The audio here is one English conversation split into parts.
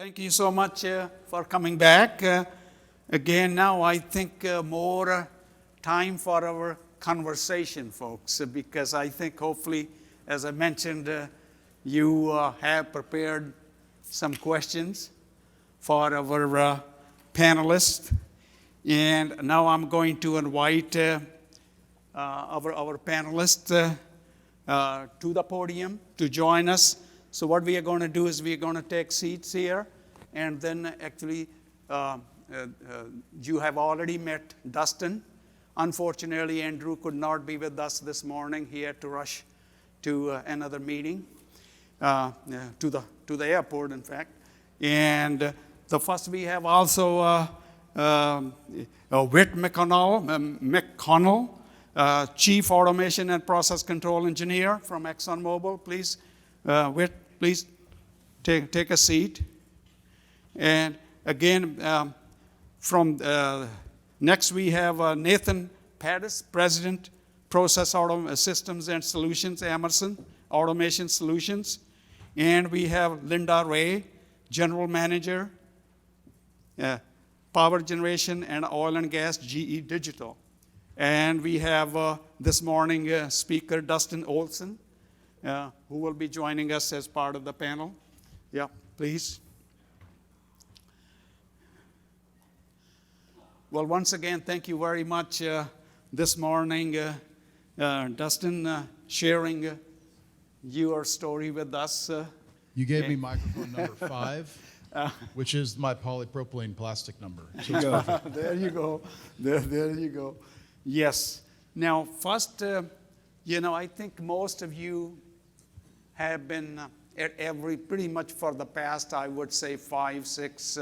Thank you so much for coming back. Again, now I think more time for our conversation, folks, because I think hopefully, as I mentioned, you have prepared some questions for our panelists. And now I'm going to invite our panelists to the podium to join us. So what we are going to do is we are going to take seats here, and then actually you have already met Dustin. Unfortunately, Andrew could not be with us this morning. He had to rush to another meeting, to the airport, in fact. And the first we have also Whit McConnell, Chief Automation and Process Control Engineer from ExxonMobil. Please, Whit, please take a seat. And again, from next we have Nathan Pattis, President, Process Systems and Solutions, Emerson Automation Solutions. And we have Linda Ray, General Manager, Power Generation and Oil and Gas, GE Digital. And we have this morning speaker Dustin Olson, who will be joining us as part of the panel. Yeah, please. Well, once again, thank you very much this morning, Dustin, sharing your story with us. You gave me microphone number 5, which is my polypropylene plastic number. So it's perfect. There you go. There you go. Yes. Now, first, I think most of you have been at pretty much for the past, I would say 5, 6,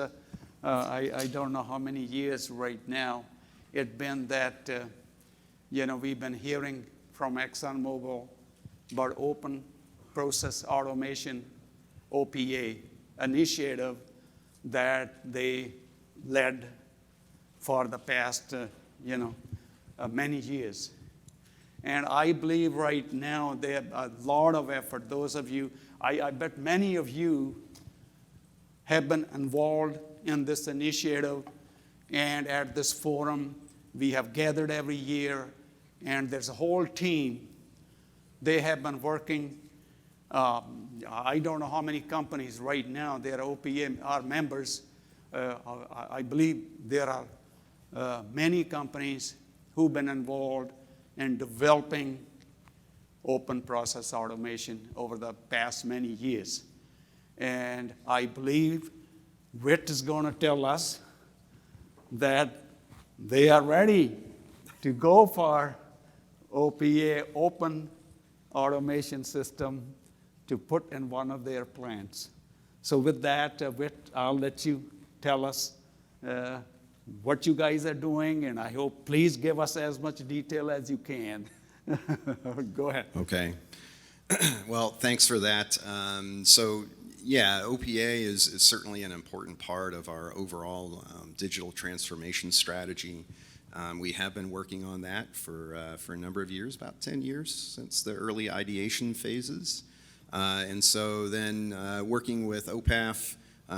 I don't know how many years right now, it's been that, we've been hearing from ExxonMobil about open process automation, OPA, initiative that they led for the past, many years. And I believe right now they have a lot of effort. Those of you, I bet many of you have been involved in this initiative. And at this forum, we have gathered every year, and there's a whole team. They have been working. I don't know how many companies right now that OPA are members. I believe there are many companies who've been involved in developing open process automation over the past many years. And I believe Whit is going to tell us that they are ready to go for OPA, open automation system, to put in one of their plants. So with that, Whit, I'll let you tell us what you guys are doing, and I hope please give us as much detail as you can. Go ahead. Okay. Well, thanks for that. OPA is certainly an important part of our overall digital transformation strategy. We have been working on that for a number of years, about 10 years since the early ideation phases. And so then working with OPAF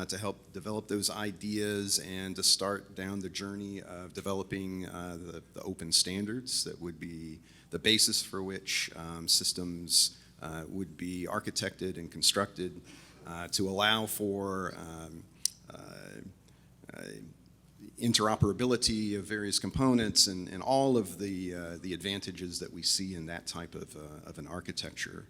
to help develop those ideas and to start down the journey of developing the open standards that would be the basis for which systems would be architected and constructed to allow for interoperability of various components and all of the advantages that we see in that type of an architecture.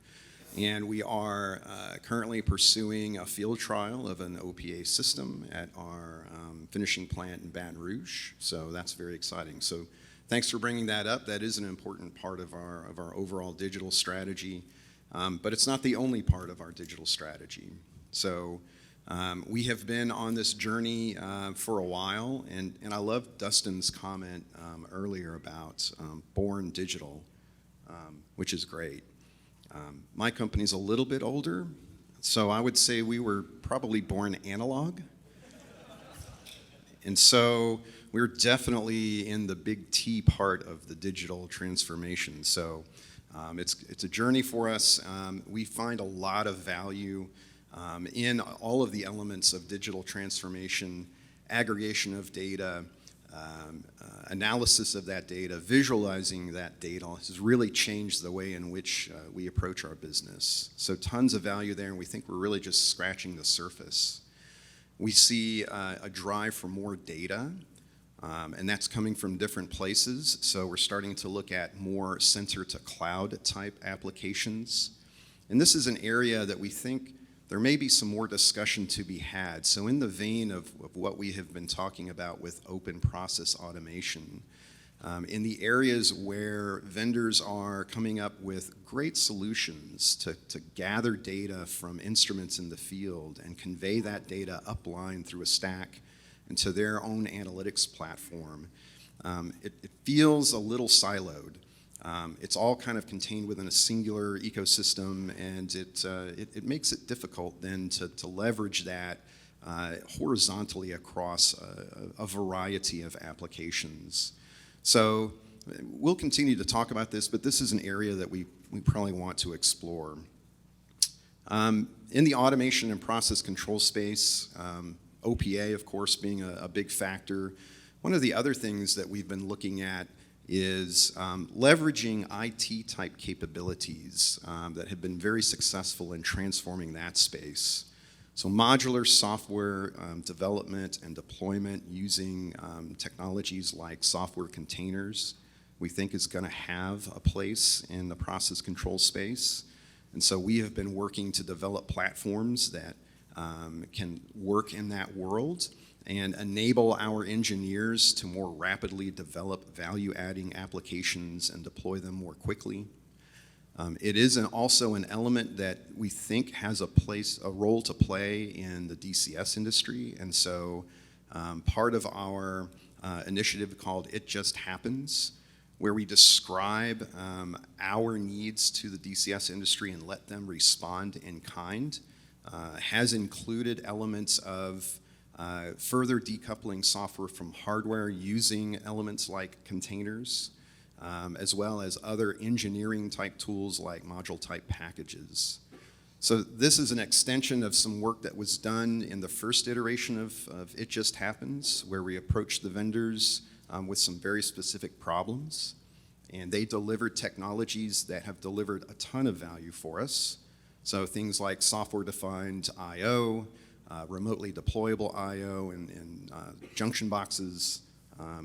And we are currently pursuing a field trial of an OPA system at our finishing plant in Baton Rouge. So that's very exciting. So thanks for bringing that up. That is an important part of our overall digital strategy, but it's not the only part of our digital strategy. So we have been on this journey for a while, and I love Dustin's comment earlier about born digital, which is great. My company's a little bit older, so I would say we were probably born analog. And so we're definitely in the big T part of the digital transformation. So it's a journey for us. We find a lot of value in all of the elements of digital transformation, aggregation of data, analysis of that data, visualizing that data has really changed the way in which we approach our business. So tons of value there, and we think we're really just scratching the surface. We see a drive for more data, and that's coming from different places. So we're starting to look at more sensor-to-cloud type applications. And this is an area that we think there may be some more discussion to be had. So in the vein of what we have been talking about with open process automation, in the areas where vendors are coming up with great solutions to gather data from instruments in the field and convey that data upline through a stack into their own analytics platform, it feels a little siloed. It's all kind of contained within a singular ecosystem, and it makes it difficult then to leverage that horizontally across a variety of applications. So we'll continue to talk about this, but this is an area that we probably want to explore. In the automation and process control space, OPA, of course, being a big factor. One of the other things that we've been looking at is leveraging IT-type capabilities that have been very successful in transforming that space. So modular software development and deployment using technologies like software containers, we think is going to have a place in the process control space. And so we have been working to develop platforms that can work in that world and enable our engineers to more rapidly develop value-adding applications and deploy them more quickly. It is also an element that we think has a role to play in the DCS industry, and so part of our initiative called It Just Happens, where we describe our needs to the DCS industry and let them respond in kind, has included elements of further decoupling software from hardware using elements like containers, as well as other engineering type tools like module type packages. So this is an extension of some work that was done in the first iteration of It Just Happens, where we approached the vendors with some very specific problems, and they delivered technologies that have delivered a ton of value for us. So things like software-defined I/O, remotely deployable I/O and junction boxes,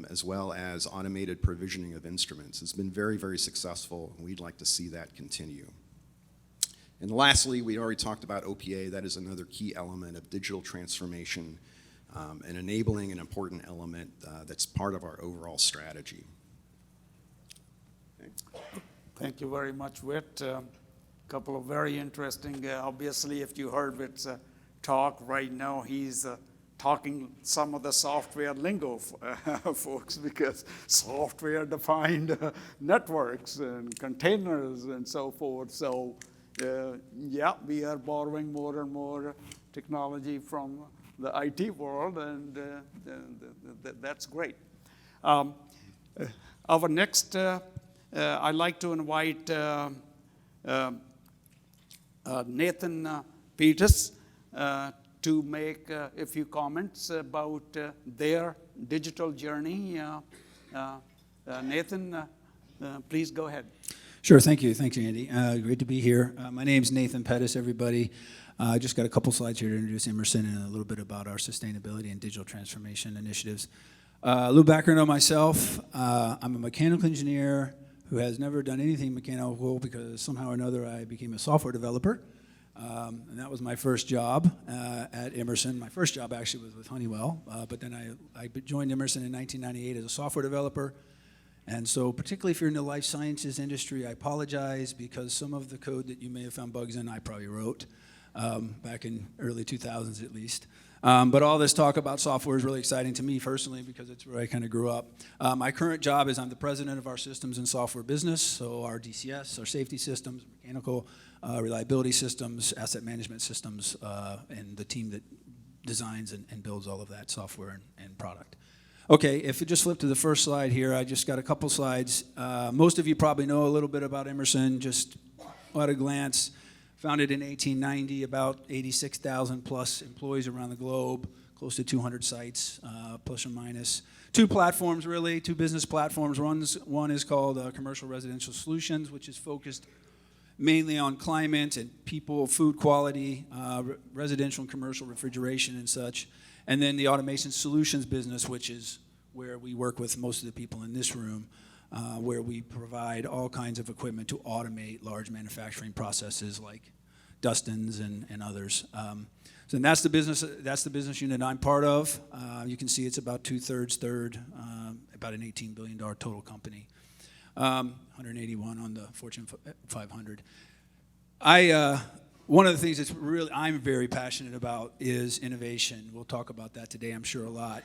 as well as automated provisioning of instruments. It's been very, very successful, and we'd like to see that continue. And lastly, we already talked about OPA. That is another key element of digital transformation and enabling an important element that's part of our overall strategy. Okay. Thank you very much, Whit. Couple of very interesting, obviously, if you heard Whit's talk right now, he's talking some of the software lingo, folks, because software-defined networks and containers and so forth. So, yeah, we are borrowing more and more technology from the IT world, and that's great. Our next, I'd like to invite Nathan Peters to make a few comments about their digital journey. Nathan, please go ahead. Sure, thank you, Andy. Great to be here. My name's Nathan Pettis, everybody. I just got a couple slides here to introduce Emerson and a little bit about our sustainability and digital transformation initiatives. A little background on myself. I'm a mechanical engineer who has never done anything mechanical because somehow or another I became a software developer. And that was my first job at Emerson. My first job actually was with Honeywell, but then I joined Emerson in 1998 as a software developer. And so particularly if you're in the life sciences industry, I apologize because some of the code that you may have found bugs in, I probably wrote back in early 2000s at least. But all this talk about software is really exciting to me personally because it's where I kind of grew up. My current job is I'm the president of our systems and software business, so our DCS, our safety systems, mechanical reliability systems, asset management systems, and the team that designs and builds all of that software and product. Okay, if you just flip to the first slide here, I just got a couple slides. Most of you probably know a little bit about Emerson, just at a glance. Founded in 1890, about 86,000 plus employees around the globe, close to 200 sites, plus or minus. Two platforms, really, two business platforms. One is called Commercial Residential Solutions, which is focused mainly on climate and people, food quality, residential and commercial refrigeration and such. And then the Automation Solutions business, which is where we work with most of the people in this room, where we provide all kinds of equipment to automate large manufacturing processes like Dustin's and others. So that's the business unit I'm part of. You can see it's about two-thirds, about an $18 billion total company. 181 on the Fortune 500. One of the things I'm very passionate about is innovation. We'll talk about that today, I'm sure, a lot.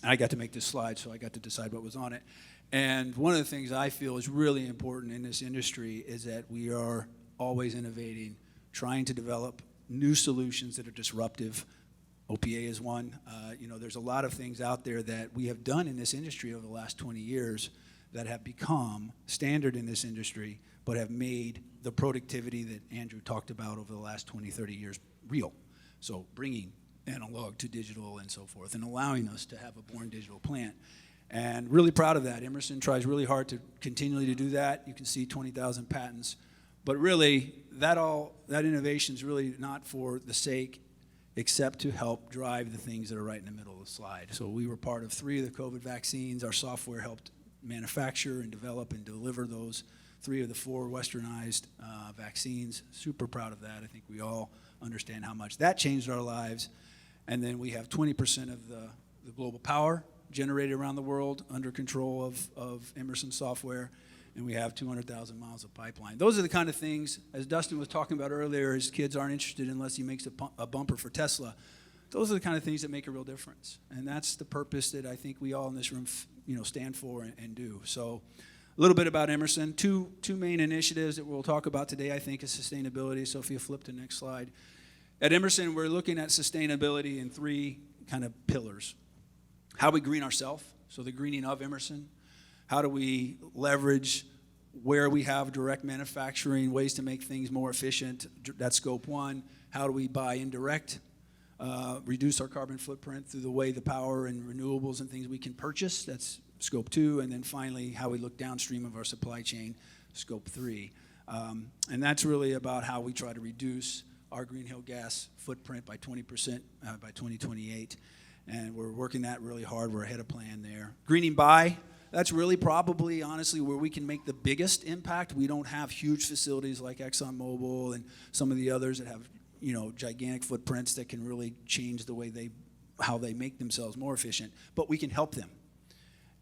I got to make this slide, so I got to decide what was on it. And one of the things I feel is really important in this industry is that we are always innovating, trying to develop new solutions that are disruptive. OPA is one. There's a lot of things out there that we have done in this industry over the last 20 years that have become standard in this industry, but have made the productivity that Andrew talked about over the last 20, 30 years real. So bringing analog to digital and so forth, and allowing us to have a born digital plant. And really proud of that. Emerson tries really hard to continually to do that. You can see 20,000 patents. But really, that innovation is really not for the sake, except to help drive the things that are right in the middle of the slide. So we were part of 3 of the COVID vaccines. Our software helped manufacture and develop and deliver those 3 of the 4 westernized vaccines. Super proud of that. I think we all understand how much that changed our lives. And then we have 20% of the global power generated around the world under control of Emerson software. And we have 200,000 miles of pipeline. Those are the kind of things, as Dustin was talking about earlier, his kids aren't interested unless he makes a bumper for Tesla. Those are the kind of things that make a real difference. And that's the purpose that I think we all in this room stand for and do. So a little bit about Emerson. Two main initiatives that we'll talk about today, I think, is sustainability. So if you flip to the next slide. At Emerson, we're looking at sustainability in 3 kind of pillars. How we green ourselves, so the greening of Emerson. How do we leverage where we have direct manufacturing, ways to make things more efficient? That's scope 1. How do we buy indirect, reduce our carbon footprint through the way the power and renewables and things we can purchase? That's scope 2. And then finally, how we look downstream of our supply chain, scope 3. And that's really about how we try to reduce our greenhouse gas footprint by 20% by 2028. And we're working that really hard. We're ahead of plan there. Greening by, that's really probably, honestly, where we can make the biggest impact. We don't have huge facilities like ExxonMobil and some of the others that have, gigantic footprints that can really change the way how they make themselves more efficient. But we can help them.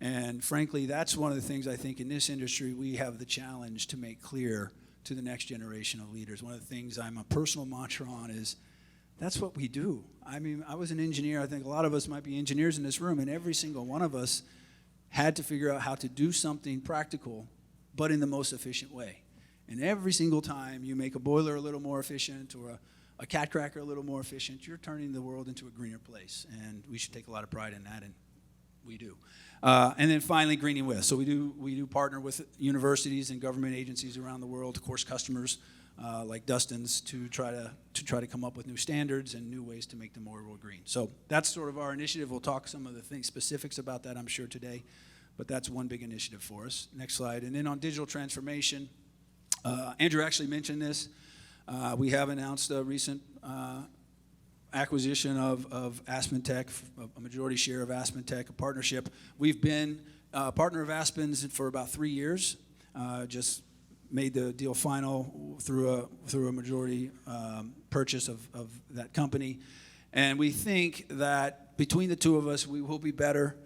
And frankly, that's one of the things I think in this industry we have the challenge to make clear to the next generation of leaders. One of the things I'm a personal mantra on is that's what we do. I mean, I was an engineer. I think a lot of us might be engineers in this room, and every single one of us had to figure out how to do something practical, but in the most efficient way. And every single time you make a boiler a little more efficient or a cat cracker a little more efficient, you're turning the world into a greener place. And we should take a lot of pride in that, and we do. And then finally, greening with. So we do partner with universities and government agencies around the world, of course, customers like Dustin's, to try to come up with new standards and new ways to make the more green. So that's sort of our initiative. We'll talk some of the specifics about that, I'm sure, today. But that's one big initiative for us. Next slide. And then on digital transformation, Andrew actually mentioned this. We have announced a recent acquisition of AspenTech, a majority share of AspenTech, a partnership. We've been a partner of Aspen's for about 3 years. Just made the deal final through a majority purchase of that company. And we think that between the two of us, we will be better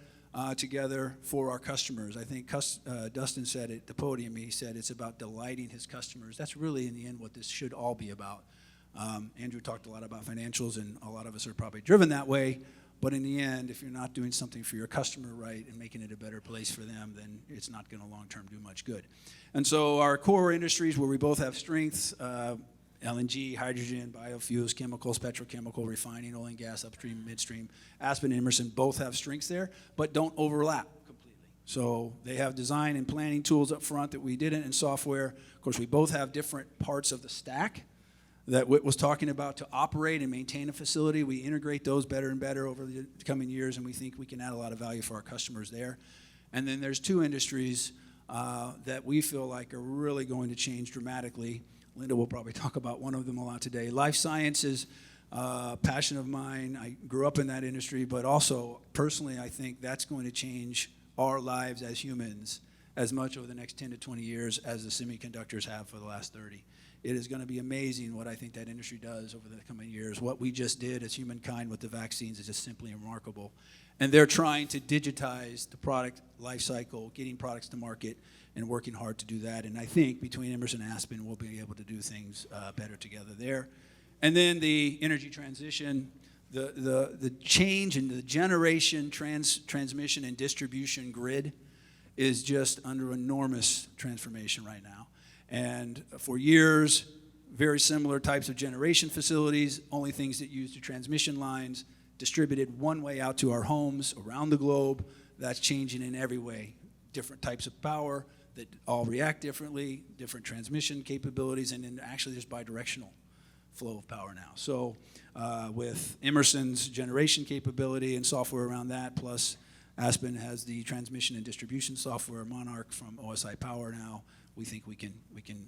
together for our customers. I think Dustin said at the podium, he said it's about delighting his customers. That's really, in the end, what this should all be about. Andrew talked a lot about financials, and a lot of us are probably driven that way. But in the end, if you're not doing something for your customer right and making it a better place for them, then it's not going to long-term do much good. And so our core industries where we both have strengths, LNG, hydrogen, biofuels, chemicals, petrochemical, refining, oil and gas, upstream, midstream. Aspen and Emerson both have strengths there, but don't overlap completely. So they have design and planning tools up front that we didn't, and software. Of course, we both have different parts of the stack. that Whit was talking about to operate and maintain a facility. We integrate those better and better over the coming years, and we think we can add a lot of value for our customers there. And then there's two industries that we feel like are really going to change dramatically. Linda will probably talk about one of them a lot today. Life sciences, passion of mine. I grew up in that industry, but also personally, I think that's going to change our lives as humans as much over the next 10 to 20 years as the semiconductors have for the last 30. It is going to be amazing what I think that industry does over the coming years. What we just did as humankind with the vaccines is just simply remarkable. And they're trying to digitize the product life cycle, getting products to market, and working hard to do that. And I think between Emerson and Aspen, we'll be able to do things better together there. And then the energy transition, the change in the generation, transmission, and distribution grid is just under enormous transformation right now. And for years, very similar types of generation facilities, only things that use the transmission lines, distributed one way out to our homes around the globe. That's changing in every way. Different types of power that all react differently, different transmission capabilities, and then actually there's bidirectional flow of power now. So with Emerson's generation capability and software around that, plus Aspen has the transmission and distribution software, Monarch from OSI Power now, we think we can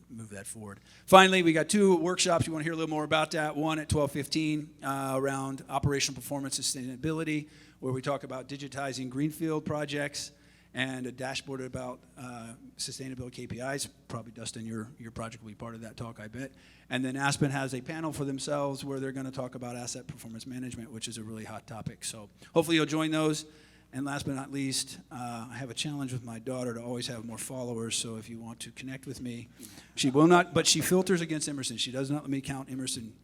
move that forward. Finally, we got two workshops. You want to hear a little more about that. One at 12:15 around operational performance sustainability, where we talk about digitizing greenfield projects, and a dashboard about sustainability KPIs. Probably, Dustin, your project will be part of that talk, I bet. And then Aspen has a panel for themselves where they're going to talk about asset performance management, which is a really hot topic. So hopefully you'll join those. And last but not least, I have a challenge with my daughter to always have more followers, so if you want to connect with me, she will not, but she filters against Emerson. She does not let me count Emerson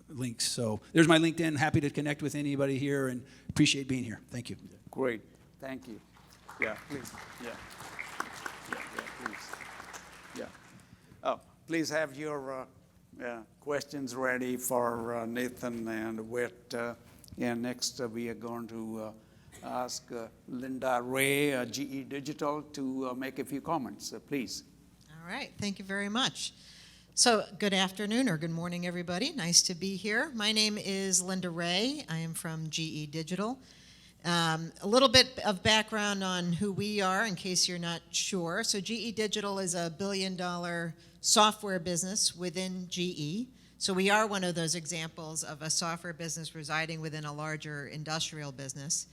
links. So there's my LinkedIn. Happy to connect with anybody here and appreciate being here. Thank you. Great. Thank you. Yeah, please. Yeah. Yeah, please. Yeah. Oh, please have your questions ready for Nathan and Whit. And next we are going to ask Linda Ray, GE Digital, to make a few comments. Please. All right. Thank you very much. So good afternoon or good morning, everybody. Nice to be here. My name is Linda Ray. I am from GE Digital. A little bit of background on who we are in case you're not sure. So GE Digital is a billion-dollar software business within GE. So we are one of those examples of a software business residing within a larger industrial business.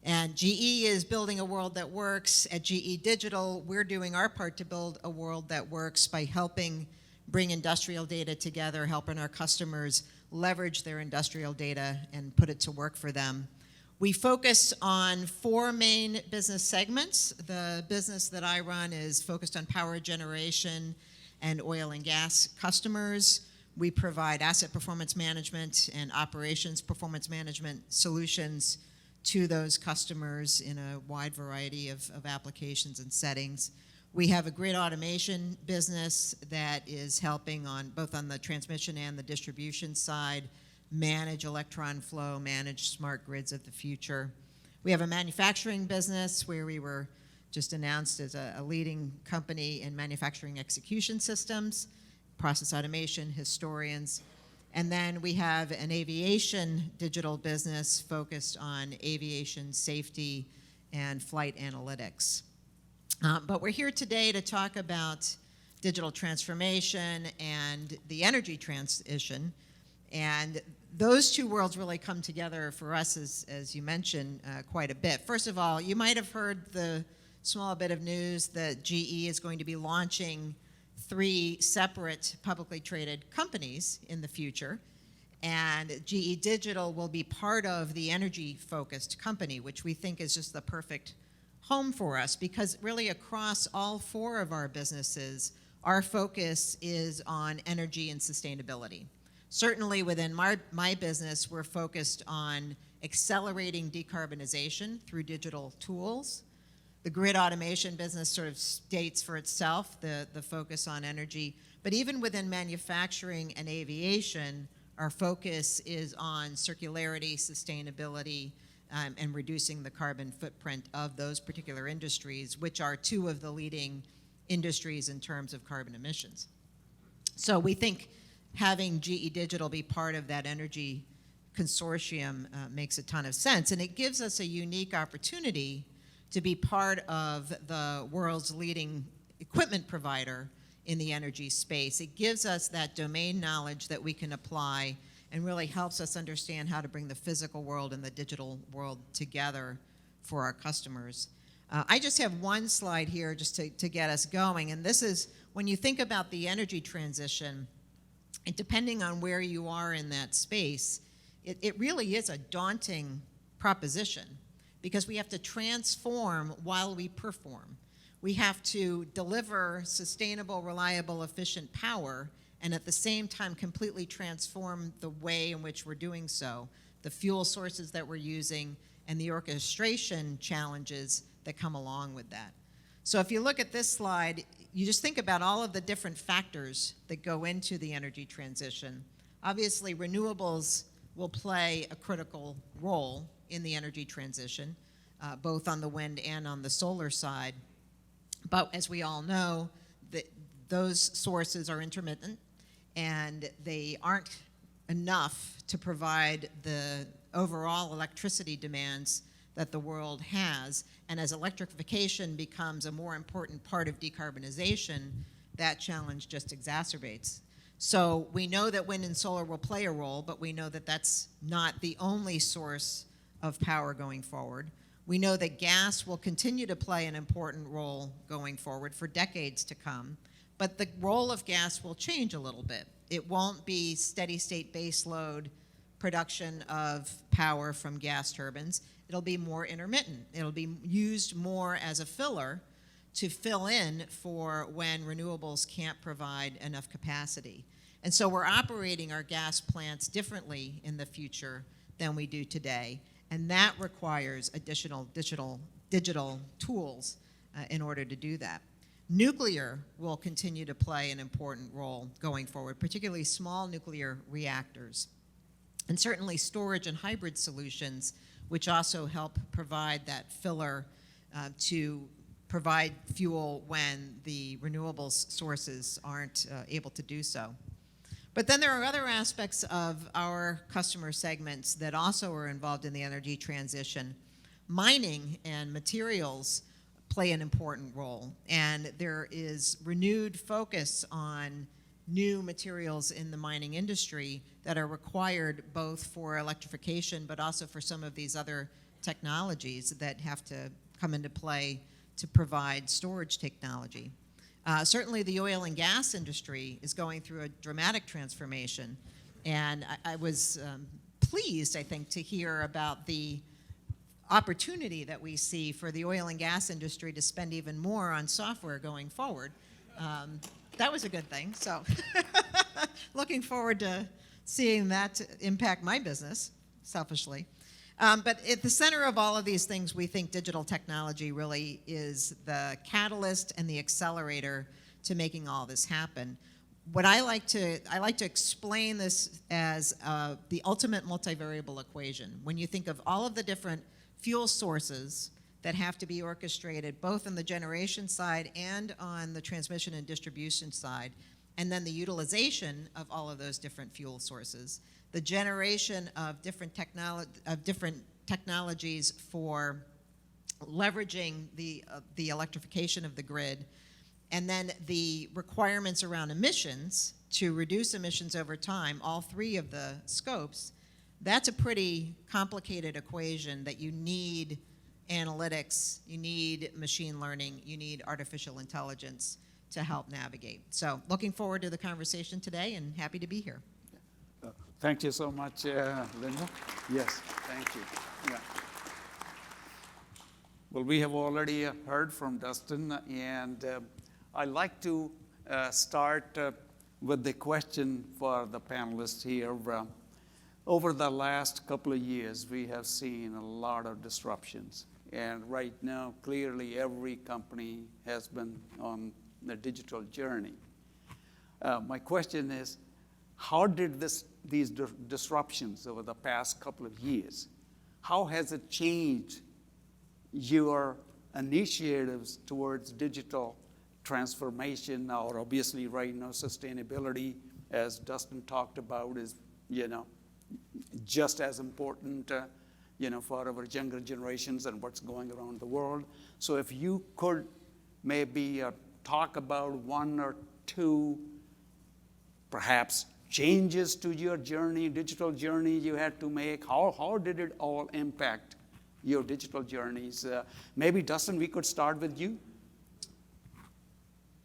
And GE is building a world that works. At GE Digital, we're doing our part to build a world that works by helping bring industrial data together, helping our customers leverage their industrial data and put it to work for them. We focus on four main business segments. The business that I run is focused on power generation and oil and gas customers. We provide asset performance management and operations performance management solutions to those customers in a wide variety of applications and settings. We have a grid automation business that is helping on both on the transmission and the distribution side manage electron flow, manage smart grids of the future. We have a manufacturing business where we were just announced as a leading company in manufacturing execution systems, process automation, historians. And then we have an aviation digital business focused on aviation safety and flight analytics. But we're here today to talk about digital transformation and the energy transition. And those two worlds really come together for us, as you mentioned, quite a bit. First of all, you might have heard the small bit of news that GE is going to be launching 3 separate publicly traded companies in the future. And GE Digital will be part of the energy-focused company, which we think is just the perfect home for us, because really across all 4 of our businesses, our focus is on energy and sustainability. Certainly within my business, we're focused on accelerating decarbonization through digital tools. The grid automation business sort of states for itself the focus on energy. But even within manufacturing and aviation, our focus is on circularity, sustainability, and reducing the carbon footprint of those particular industries, which are 2 of the leading industries in terms of carbon emissions. So we think having GE Digital be part of that energy consortium makes a ton of sense. And it gives us a unique opportunity to be part of the world's leading equipment provider in the energy space. It gives us that domain knowledge that we can apply and really helps us understand how to bring the physical world and the digital world together for our customers. I just have one slide here just to get us going, and this is when you think about the energy transition, and depending on where you are in that space, it really is a daunting proposition because we have to transform while we perform. We have to deliver sustainable, reliable, efficient power and at the same time completely transform the way in which we're doing so, the fuel sources that we're using, and the orchestration challenges that come along with that. So if you look at this slide, you just think about all of the different factors that go into the energy transition. Obviously, renewables will play a critical role in the energy transition, both on the wind and on the solar side. But as we all know, those sources are intermittent, and they aren't enough to provide the overall electricity demands that the world has. And as electrification becomes a more important part of decarbonization, that challenge just exacerbates. So we know that wind and solar will play a role, but we know that that's not the only source of power going forward. We know that gas will continue to play an important role going forward for decades to come, but the role of gas will change a little bit. It won't be steady state baseload production of power from gas turbines. It'll be more intermittent. It'll be used more as a filler to fill in for when renewables can't provide enough capacity. And so we're operating our gas plants differently in the future than we do today, and that requires additional digital tools in order to do that. Nuclear will continue to play an important role going forward, particularly small nuclear reactors. And certainly storage and hybrid solutions, which also help provide that filler to provide fuel when the renewables sources aren't able to do so. But then there are other aspects of our customer segments that also are involved in the energy transition. Mining and materials play an important role, and there is renewed focus on new materials in the mining industry that are required both for electrification but also for some of these other technologies that have to come into play to provide storage technology. Certainly the oil and gas industry is going through a dramatic transformation, and I was pleased, I think, to hear about the opportunity that we see for the oil and gas industry to spend even more on software going forward. That was a good thing, so looking forward to seeing that impact my business, selfishly. But at the center of all of these things, we think digital technology really is the catalyst and the accelerator to making all this happen. I like to explain this as the ultimate multivariable equation. When you think of all of the different fuel sources that have to be orchestrated both on the generation side and on the transmission and distribution side, and then the utilization of all of those different fuel sources, the generation of different technologies for leveraging the electrification of the grid, and then the requirements around emissions to reduce emissions over time, all three of the scopes, that's a pretty complicated equation that you need analytics, you need machine learning, you need artificial intelligence to help navigate. So looking forward to the conversation today and happy to be here. Thank you so much, Linda. Yes, thank you. Yeah. Well, we have already heard from Dustin, and I'd like to start with the question for the panelists here. Over the last couple of years, we have seen a lot of disruptions. And right now, clearly, every company has been on the digital journey. My question is, how did these disruptions over the past couple of years, how has it changed your initiatives towards digital transformation, or obviously right now sustainability, as Dustin talked about, is, just as important, for our younger generations and what's going around the world. So if you could maybe talk about one or two, perhaps, changes to your journey, digital journey you had to make. How did it all impact your digital journeys? Maybe, Dustin, we could start with you.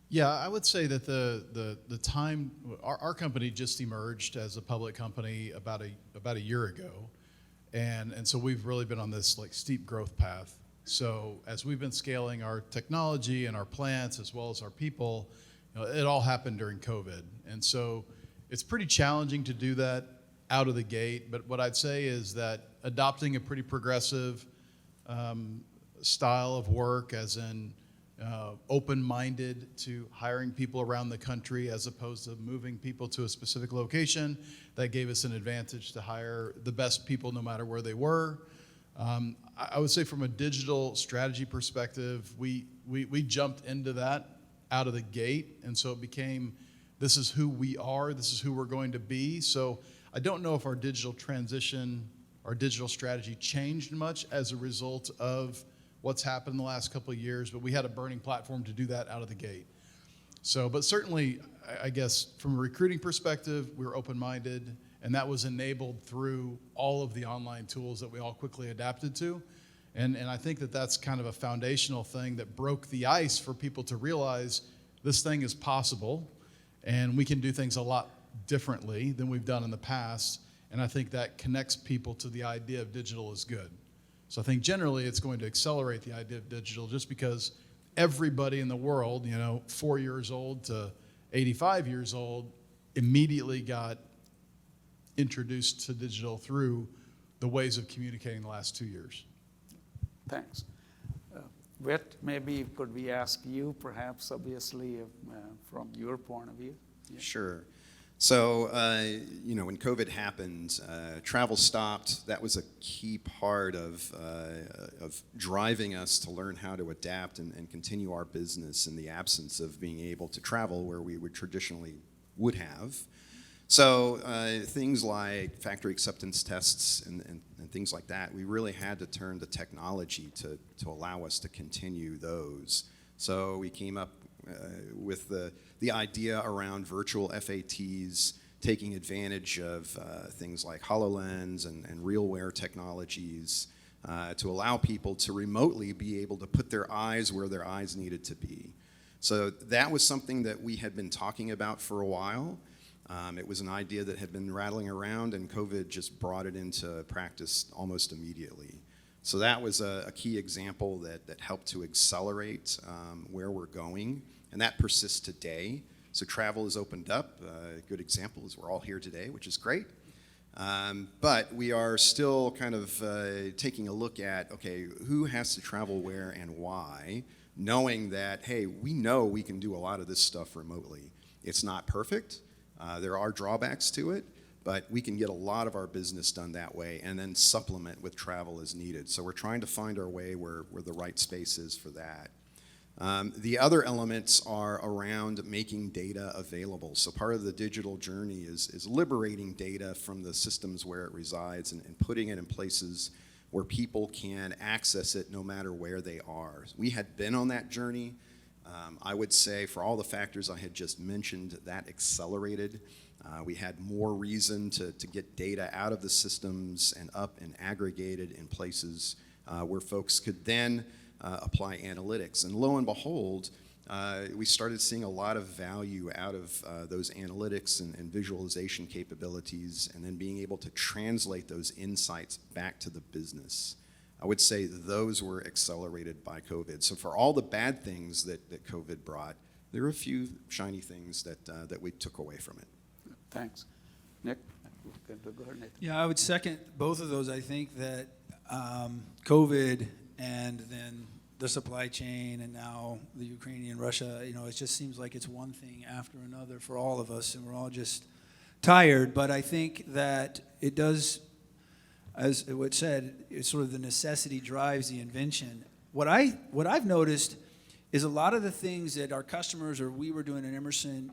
Yeah, I would say that the time our company just emerged as a public company about a year ago, and so we've really been on this like steep growth path. So as we've been scaling our technology and our plants as well as our people, it all happened during COVID, and so it's pretty challenging to do that out of the gate. But what I'd say is that adopting a pretty progressive style of work, as in open-minded to hiring people around the country as opposed to moving people to a specific location. That gave us an advantage to hire the best people no matter where they were. I would say from a digital strategy perspective, we jumped into that out of the gate, and so it became, this is who we are, this is who we're going to be. So I don't know if our digital transition, our digital strategy changed much as a result of what's happened in the last couple of years, but we had a burning platform to do that out of the gate. So, but certainly, I guess from a recruiting perspective, we were open-minded, and that was enabled through all of the online tools that we all quickly adapted to. And I think that that's kind of a foundational thing that broke the ice for people to realize this thing is possible, and we can do things a lot differently than we've done in the past. And I think that connects people to the idea of digital is good. So I think generally it's going to accelerate the idea of digital, just because everybody in the world, 4 years old to 85 years old, immediately got introduced to digital through the ways of communicating the last 2 years. Thanks. Whit, maybe could we ask you, perhaps, obviously, from your point of view? Yeah. Sure. So, when COVID happened, travel stopped. That was a key part of driving us to learn how to adapt and continue our business in the absence of being able to travel where we would have. So things like factory acceptance tests and things like that, we really had to turn to technology to allow us to continue those. So we came up with the idea around virtual FATs, taking advantage of things like HoloLens and RealWear technologies to allow people to remotely be able to put their eyes where their eyes needed to be. So that was something that we had been talking about for a while. It was an idea that had been rattling around, and COVID just brought it into practice almost immediately. So that was a key example that helped to accelerate where we're going, and that persists today. So travel is opened up. A good example is we're all here today, which is great. But we are still kind of taking a look at, okay, who has to travel where and why, knowing that, hey, we know we can do a lot of this stuff remotely. It's not perfect. There are drawbacks to it, but we can get a lot of our business done that way and then supplement with travel as needed. So we're trying to find our way where the right space is for that. The other elements are around making data available. So part of the digital journey is liberating data from the systems where it resides and putting it in places where people can access it no matter where they are. We had been on that journey. I would say for all the factors I had just mentioned, that accelerated. We had more reason to get data out of the systems and up and aggregated in places where folks could then apply analytics. And lo and behold, we started seeing a lot of value out of those analytics and visualization capabilities, and then being able to translate those insights back to the business. I would say those were accelerated by COVID. So for all the bad things that COVID brought, there were a few shiny things that we took away from it. Thanks. Nick? Go ahead, Nathan. Yeah, I would second both of those. I think that COVID and then the supply chain and now the Ukrainian, Russia, it just seems like it's one thing after another for all of us, and we're all just tired. But I think that it does, as it said, it's sort of the necessity drives the invention. What I've noticed is a lot of the things that our customers or we were doing at Emerson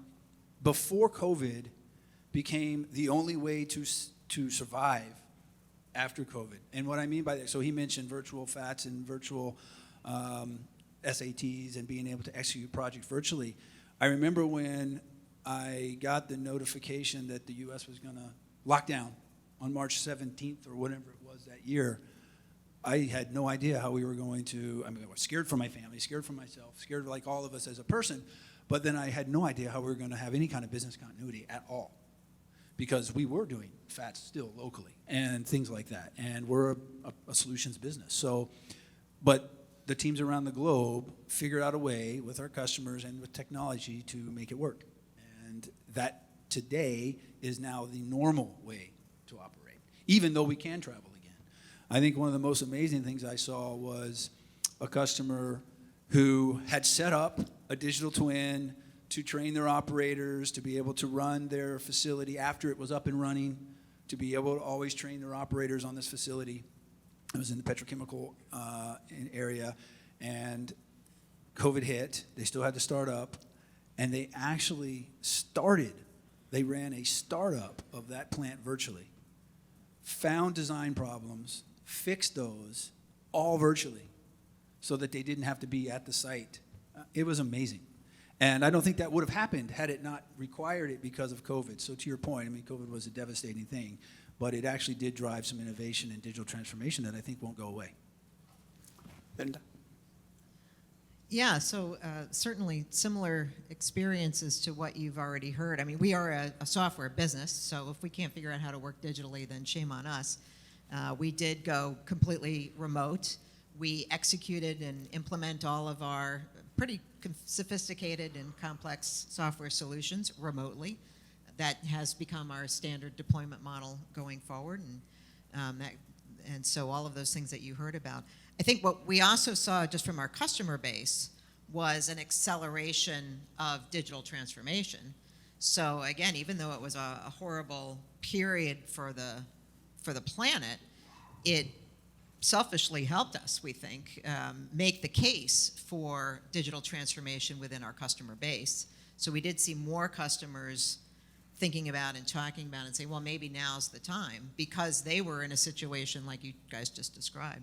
before COVID became the only way to survive after COVID. And what I mean by that, so he mentioned virtual FATs and virtual SATs and being able to execute projects virtually. I remember when I got the notification that the U.S. was going to lock down on March 17th or whatever it was that year. I had no idea how we were going to, I was scared for my family, scared for myself, scared like all of us as a person, but then I had no idea how we were going to have any kind of business continuity at all, because we were doing FATs still locally and things like that, and we're a solutions business. So, but the teams around the globe figured out a way with our customers and with technology to make it work, and that today is now the normal way to operate, even though we can travel again. I think one of the most amazing things I saw was a customer who had set up a digital twin to train their operators, to be able to run their facility after it was up and running, to be able to always train their operators on this facility. It was in the petrochemical area, and COVID hit. They still had to start up, and they actually they ran a startup of that plant virtually, found design problems, fixed those, all virtually, so that they didn't have to be at the site. It was amazing. And I don't think that would have happened had it not required it because of COVID. So to your point, COVID was a devastating thing, but it actually did drive some innovation and digital transformation that I think won't go away. Linda? Yeah, so certainly similar experiences to what you've already heard. We are a software business, so if we can't figure out how to work digitally, then shame on us. We did go completely remote. We executed and implement all of our pretty sophisticated and complex software solutions remotely. That has become our standard deployment model going forward, and so all of those things that you heard about. I think what we also saw just from our customer base was an acceleration of digital transformation. So again, even though it was a horrible period for the planet, it selfishly helped us, we think, make the case for digital transformation within our customer base. So we did see more customers thinking about and talking about and saying, well, maybe now's the time, because they were in a situation like you guys just described.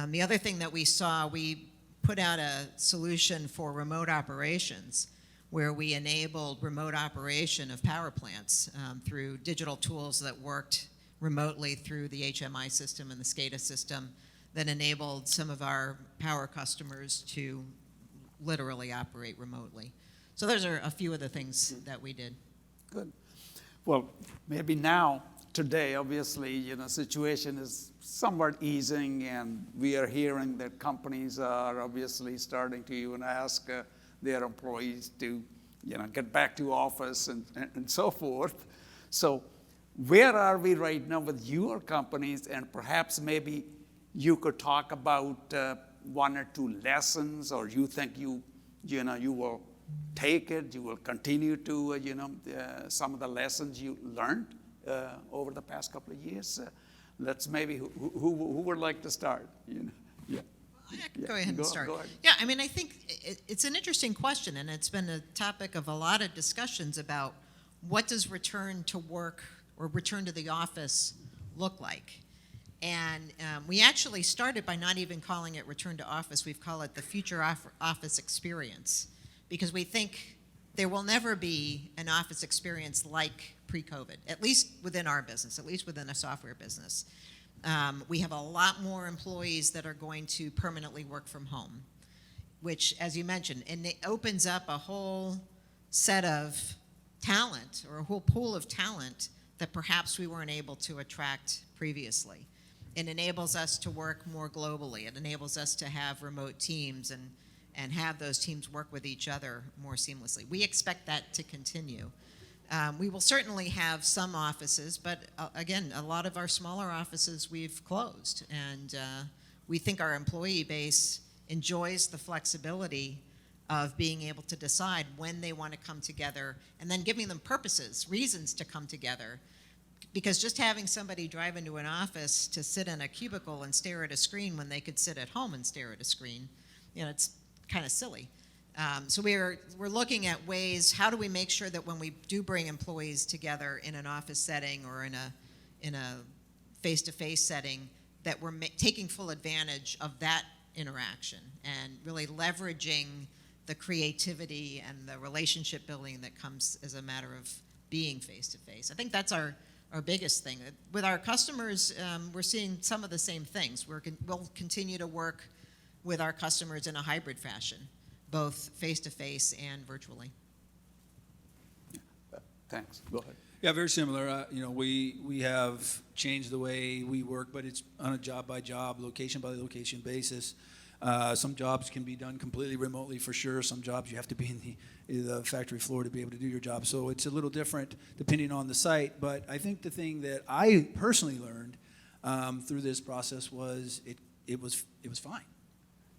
The other thing that we saw, we put out a solution for remote operations where we enabled remote operation of power plants through digital tools that worked remotely through the HMI system and the SCADA system that enabled some of our power customers to literally operate remotely. So those are a few of the things that we did. Good. Well, maybe now, today, obviously, situation is somewhat easing, and we are hearing that companies are obviously starting to even ask their employees to, get back to office and so forth. So where are we right now with your companies? And perhaps maybe you could talk about one or two lessons, or you think you will take it, you will continue to, some of the lessons you learned over the past couple of years. Let's maybe, who would like to start? Yeah. I can go ahead and start. Go ahead. Yeah, I think it's an interesting question, and it's been a topic of a lot of discussions about what does return to work or return to the office look like. And we actually started by not even calling it return to office. We've called it the future office experience, because we think there will never be an office experience like pre-COVID, at least within our business, at least within a software business. We have a lot more employees that are going to permanently work from home, which, as you mentioned, and it opens up a whole set of talent, or a whole pool of talent that perhaps we weren't able to attract previously. It enables us to work more globally. It enables us to have remote teams and have those teams work with each other more seamlessly. We expect that to continue. We will certainly have some offices, but again, a lot of our smaller offices we've closed, and we think our employee base enjoys the flexibility of being able to decide when they want to come together, and then giving them purposes, reasons to come together. Because just having somebody drive into an office to sit in a cubicle and stare at a screen when they could sit at home and stare at a screen, it's kind of silly. So we're looking at ways, how do we make sure that when we do bring employees together in an office setting or in a face-to-face setting, that we're taking full advantage of that interaction and really leveraging the creativity and the relationship building that comes as a matter of being face-to-face. I think that's our biggest thing. With our customers, we're seeing some of the same things. We'll continue to work with our customers in a hybrid fashion, both face-to-face and virtually. Thanks. Go ahead. Yeah, very similar. We have changed the way we work, but it's on a job-by-job, location-by-location basis. Some jobs can be done completely remotely for sure. Some jobs you have to be in the factory floor to be able to do your job. So it's a little different depending on the site. But I think the thing that I personally learned through this process was it was fine.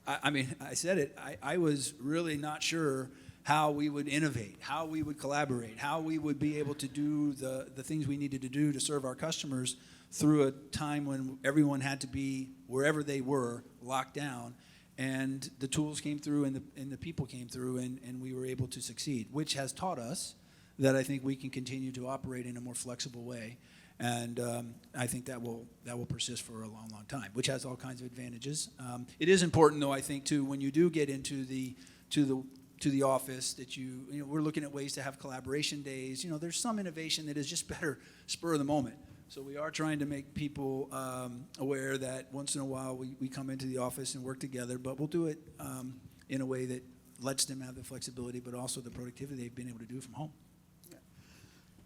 I mean, I said it. I was really not sure how we would innovate, how we would collaborate, how we would be able to do the things we needed to do to serve our customers through a time when everyone had to be wherever they were, locked down. And the tools came through and the people came through and we were able to succeed, which has taught us that I think we can continue to operate in a more flexible way. And I think that will persist for a long, long time, which has all kinds of advantages. It is important, though, I think, too, when you do get into the office, that we're looking at ways to have collaboration days. There's some innovation that is just better spur of the moment. So we are trying to make people aware that once in a while we come into the office and work together, but we'll do it in a way that lets them have the flexibility, but also the productivity they've been able to do from home.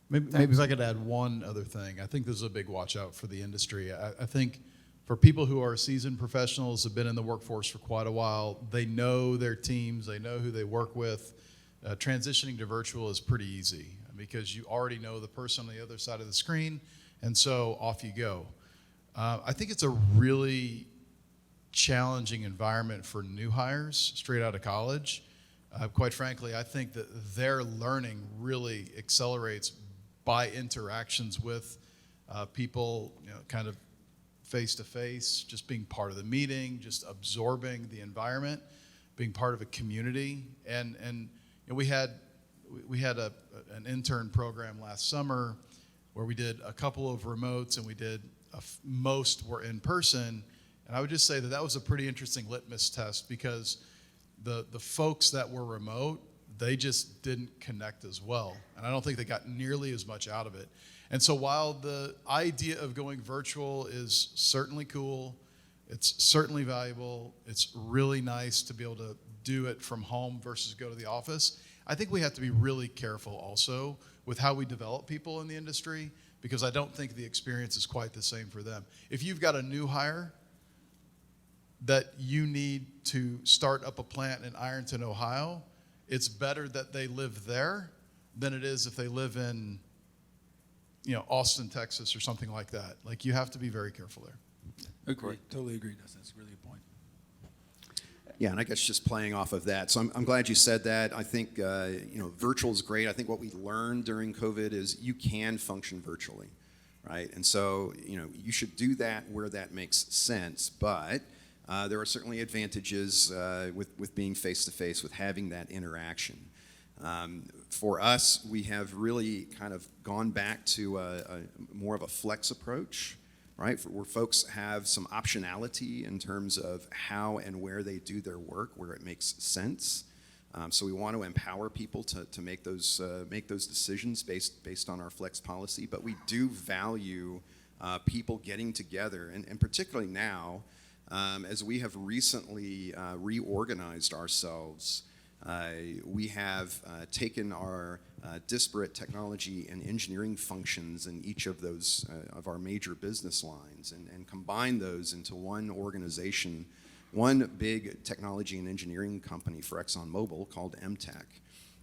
Maybe if I could add one other thing. I think this is a big watch out for the industry. I think for people who are seasoned professionals, have been in the workforce for quite a while, they know their teams, they know who they work with. Transitioning to virtual is pretty easy because you already know the person on the other side of the screen, and so off you go. I think it's a really challenging environment for new hires straight out of college. Quite frankly, I think that their learning really accelerates by interactions with people, kind of face to face, just being part of the meeting, just absorbing the environment, being part of a community. And we had an intern program last summer where we did a couple of remotes and we did most were in person. And I would just say that was a pretty interesting litmus test because the folks that were remote, they just didn't connect as well. And I don't think they got nearly as much out of it. And so while the idea of going virtual is certainly cool, it's certainly valuable, it's really nice to be able to do it from home versus go to the office, I think we have to be really careful also with how we develop people in the industry because I don't think the experience is quite the same for them. If you've got a new hire that you need to start up a plant in Ironton, Ohio, it's better that they live there than it is if they live in, Austin, Texas, or something like that. Like, you have to be very careful there. Agreed. Totally agreed. That's really a point. Yeah, and I guess just playing off of that, so I'm glad you said that. I think virtual is great. I think what we learned during COVID is you can function virtually, right? And so you should do that where that makes sense. But there are certainly advantages with being face to face, with having that interaction. For us, we have really kind of gone back to a more of a flex approach. Right, where folks have some optionality in terms of how and where they do their work, where it makes sense. So we want to empower people to make those decisions based on our flex policy. But we do value people getting together, and particularly now, as we have recently reorganized ourselves. We have taken our disparate technology and engineering functions in each of those of our major business lines and combined those into one organization, one big technology and engineering company for ExxonMobil called MTech.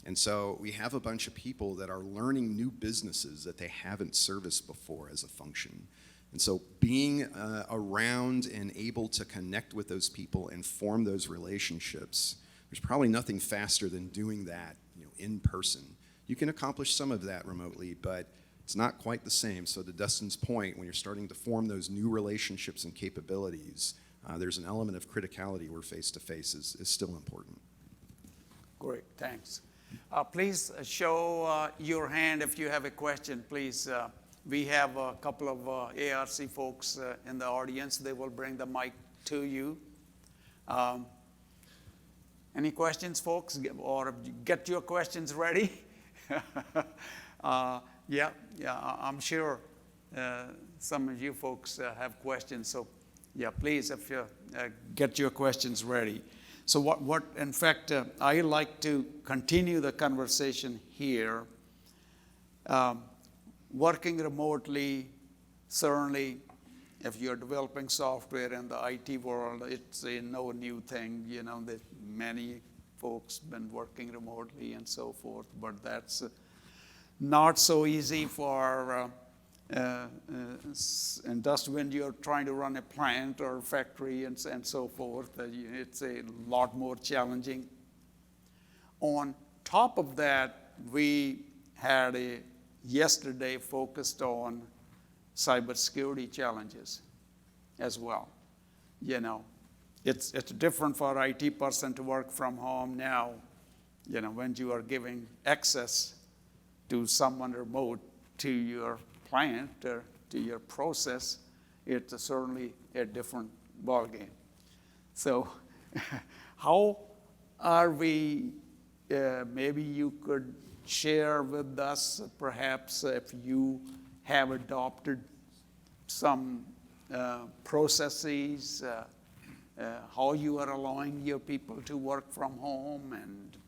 And so we have a bunch of people that are learning new businesses that they haven't serviced before as a function. And so being around and able to connect with those people and form those relationships, there's probably nothing faster than doing that, in person. You can accomplish some of that remotely, but it's not quite the same. So to Dustin's point, when you're starting to form those new relationships and capabilities, there's an element of criticality where face-to-face is still important. Great, thanks. Please show your hand if you have a question, please. We have a couple of ARC folks in the audience. They will bring the mic to you. Any questions, folks? Or get your questions ready. Yeah, I'm sure some of you folks have questions. So, yeah, please, if you get your questions ready. So what in fact, I like to continue the conversation here. Working remotely, certainly, if you're developing software in the IT world, it's no new thing. You know, that many folks been working remotely and so forth, but that's not so easy for and thus when you're trying to run a plant or factory and so forth, it's a lot more challenging. On top of that, we had yesterday focused on cybersecurity challenges as well. You know, it's different for an IT person to work from home now, you know, when you are giving access to someone remote to your plant or to your process, it's certainly a different ballgame. So how are we, maybe you could share with us perhaps if you have adopted some processes, how you are allowing your people to work from home and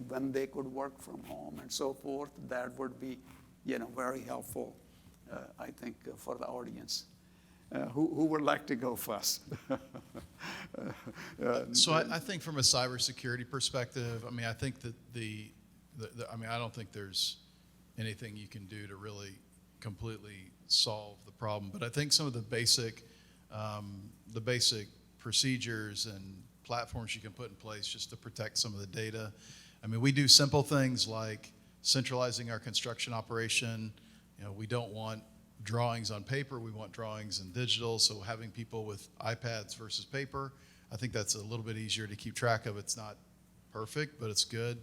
when they could work from home and so forth. That would be, you know, very helpful, I think, for the audience. Who would like to go first? So I think from a cybersecurity perspective, I mean, I think that I don't think there's anything you can do to really completely solve the problem. But I think some of the basic procedures and platforms you can put in place just to protect some of the data. I mean, we do simple things like centralizing our construction operation. You know, we don't want drawings on paper, we want drawings in digital, so having people with iPads versus paper, I think that's a little bit easier to keep track of. It's not perfect, but it's good.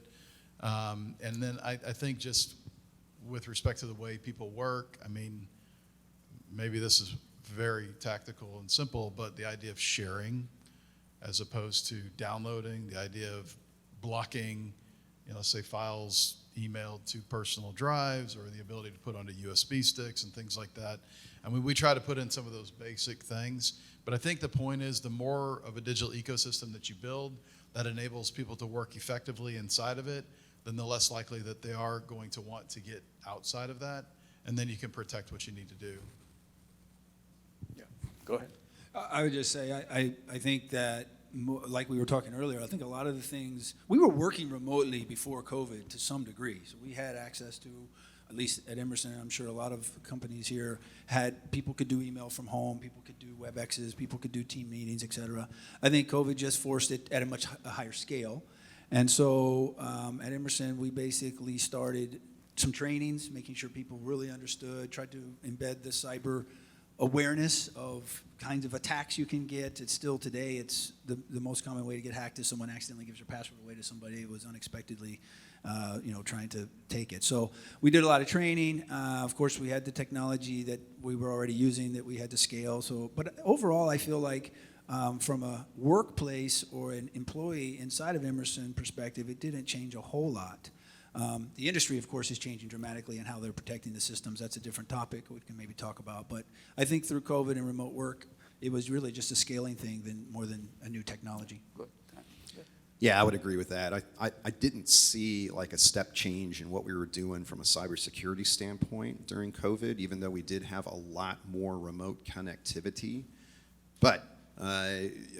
And then I think just with respect to the way people work, I mean, maybe this is very tactical and simple, but the idea of sharing as opposed to downloading, the idea of blocking, you know, say files emailed to personal drives or the ability to put onto USB sticks and things like that. I mean, we try to put in some of those basic things, but I think the point is the more of a digital ecosystem that you build that enables people to work effectively inside of it, then the less likely that they are going to want to get outside of that, and then you can protect what you need to do. Yeah, go ahead. I would just say, I think that, like we were talking earlier, I think a lot of the things, we were working remotely before COVID to some degree. So we had access to, at least at Emerson, I'm sure a lot of companies here had, people could do email from home, people could do WebExes, people could do team meetings, et cetera. I think COVID just forced it at a much higher scale. And so at Emerson, we basically started some trainings, making sure people really understood, tried to embed the cyber awareness of kinds of attacks you can get. It's still today, it's the most common way to get hacked is someone accidentally gives their password away to somebody who was unexpectedly trying to take it. So we did a lot of training. Of course, we had the technology that we were already using that we had to scale. So, but overall, I feel like from a workplace or an employee inside of Emerson perspective, it didn't change a whole lot. The industry, of course, is changing dramatically in how they're protecting the systems. That's a different topic we can maybe talk about. But I think through COVID and remote work, it was really just a scaling thing more than a new technology. Good. Yeah, I would agree with that. I didn't see like a step change in what we were doing from a cybersecurity standpoint during COVID, even though we did have a lot more remote connectivity. But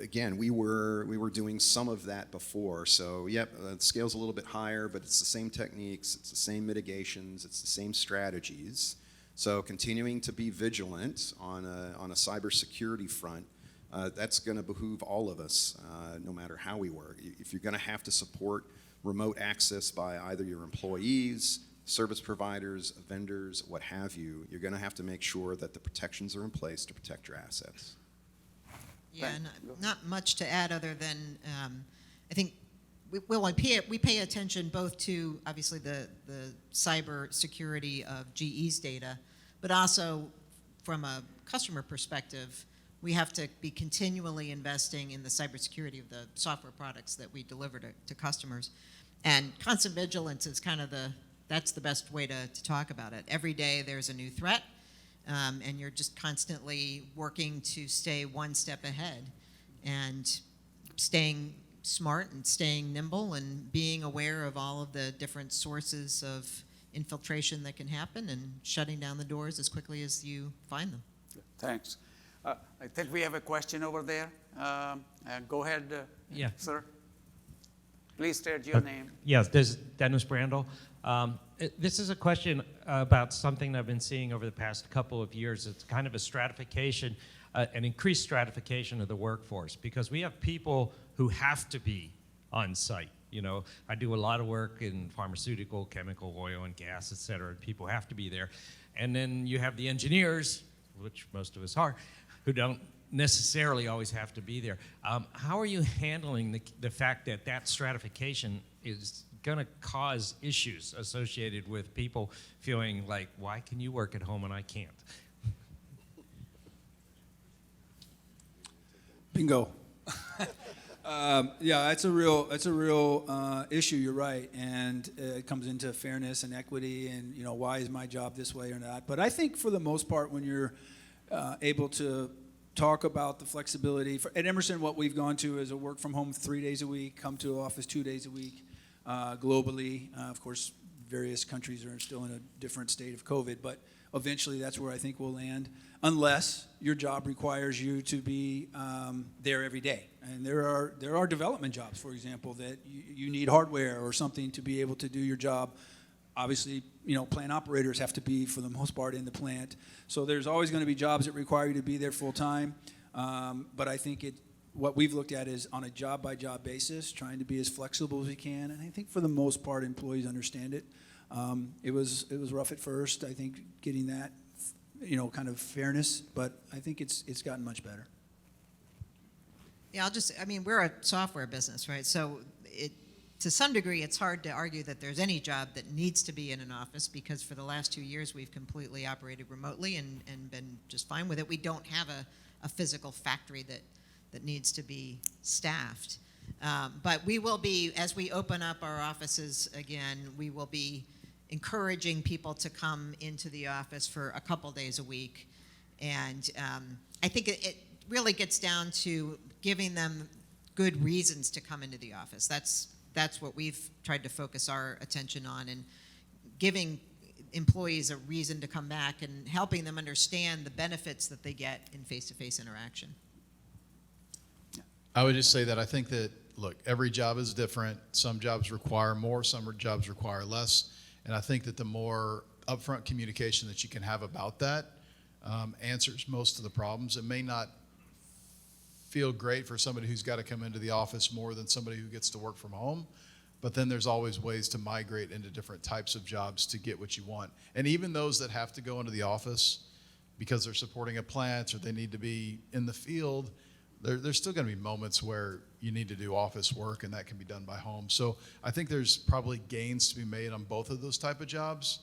again, we were doing some of that before. So yep, the scale's a little bit higher, but it's the same techniques, it's the same mitigations, it's the same strategies. So continuing to be vigilant on a cybersecurity front, that's going to behoove all of us, no matter how we work. If you're going to have to support remote access by either your employees, service providers, vendors, what have you, you're going to have to make sure that the protections are in place to protect your assets. Yeah, not much to add other than I think we pay attention both to, obviously, the cyber security of GE's data, but also from a customer perspective, we have to be continually investing in the cybersecurity of the software products that we deliver to customers. And constant vigilance is kind of that's the best way to talk about it. Every day there's a new threat, and you're just constantly working to stay one step ahead and staying smart and staying nimble and being aware of all of the different sources of infiltration that can happen and shutting down the doors as quickly as you find them. Thanks. I think we have a question over there. Go ahead, Yeah. sir. Please state your name. Yes, this is Dennis Brandel. This is a question about something I've been seeing over the past couple of years. It's kind of a stratification, an increased stratification of the workforce, because we have people who have to be on site. You know, I do a lot of work in pharmaceutical, chemical, oil and gas, et cetera, and people have to be there. And then you have the engineers, which most of us are, who don't necessarily always have to be there. How are you handling the fact that that stratification is going to cause issues associated with people feeling like, why can you work at home and I can't? Bingo. Yeah, that's a real issue. You're right, and it comes into fairness and equity, and why is my job this way or not? But I think for the most part, when you're able to talk about the flexibility at Emerson, what we've gone to is a work from home 3 days a week, come to office 2 days a week. Globally, of course, various countries are still in a different state of COVID, but eventually that's where I think we'll land, unless your job requires you to be there every day. And there are development jobs, for example, that you need hardware or something to be able to do your job. Obviously, plant operators have to be, for the most part, in the plant. So there's always going to be jobs that require you to be there full time. But I think what we've looked at is on a job-by-job basis, trying to be as flexible as we can. And I think for the most part, employees understand it. It was rough at first, I think, getting that, kind of fairness. But I think it's gotten much better. Yeah, we're a software business, right? So to some degree, it's hard to argue that there's any job that needs to be in an office, because for the last 2 years, we've completely operated remotely and been just fine with it. We don't have a physical factory that needs to be staffed. But we will be, as we open up our offices again, we will be encouraging people to come into the office for a couple days a week. And I think it really gets down to giving them good reasons to come into the office. That's what we've tried to focus our attention on, and giving employees a reason to come back and helping them understand the benefits that they get in face-to-face interaction. I would just say that I think that, look, every job is different. Some jobs require more, some jobs require less. And I think that the more upfront communication that you can have about that answers most of the problems. It may not feel great for somebody who's got to come into the office more than somebody who gets to work from home. But then there's always ways to migrate into different types of jobs to get what you want. And even those that have to go into the office because they're supporting a plant or they need to be in the field, there's still going to be moments where you need to do office work, and that can be done by home. So I think there's probably gains to be made on both of those type of jobs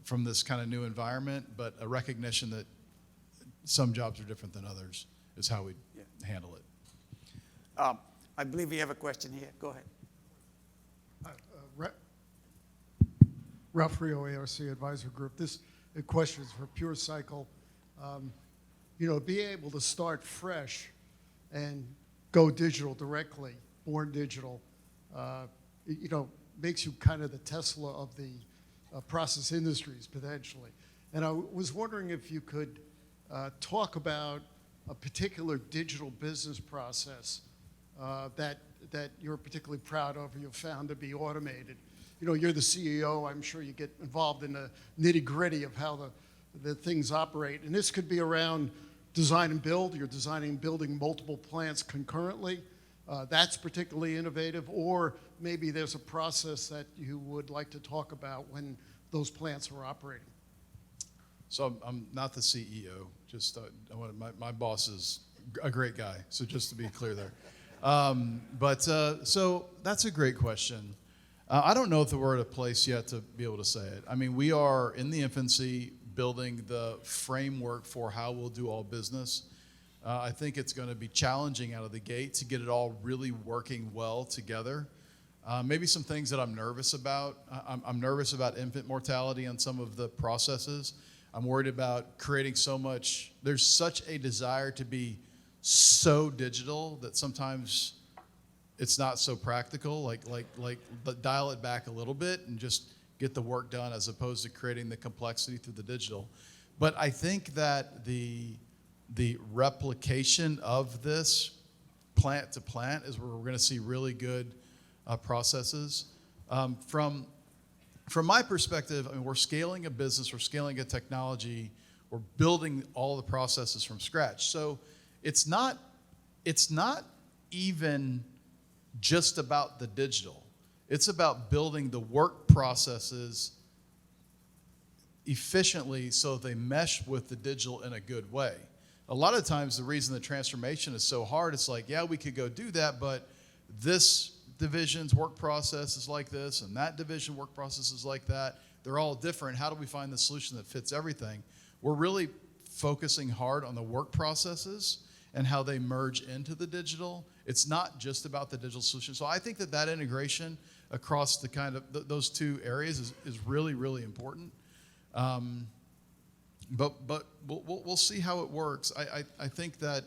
from this kind of new environment, but a recognition that some jobs are different than others is how we handle it. I believe we have a question here. Go ahead. Ralph Rio, ARC Advisor Group. This question is for Pure Cycle. Be able to start fresh and go digital directly, born digital, makes you kind of the Tesla of the process industries, potentially. And I was wondering if you could talk about a particular digital business process that you're particularly proud of or you've found to be automated. You're the CEO. I'm sure you get involved in the nitty-gritty of how the things operate. And this could be around design and build. You're designing and building multiple plants concurrently. That's particularly innovative. Or maybe there's a process that you would like to talk about when those plants are operating. So I'm not the CEO. Just my boss is a great guy. So just to be clear there. So that's a great question. I don't know if we're at a place yet to be able to say it. I mean, we are in the infancy building the framework for how we'll do all business. I think it's going to be challenging out of the gate to get it all really working well together. Maybe some things that I'm nervous about. I'm nervous about infant mortality on some of the processes. I'm worried about creating so much. There's such a desire to be so digital that sometimes it's not so practical. But dial it back a little bit and just get the work done as opposed to creating the complexity through the digital. But I think that the replication of this plant to plant is where we're going to see really good processes. From my perspective, I mean, we're scaling a business, we're scaling a technology, we're building all the processes from scratch. So it's not even just about the digital. It's about building the work processes efficiently so they mesh with the digital in a good way. A lot of times the reason the transformation is so hard, it's like, yeah, we could go do that, but this division's work process is like this, and that division work process is like that. They're all different. How do we find the solution that fits everything? We're really focusing hard on the work processes and how they merge into the digital. It's not just about the digital solution. So I think that integration across the kind of those two areas is really, really important. But we'll see how it works. I think that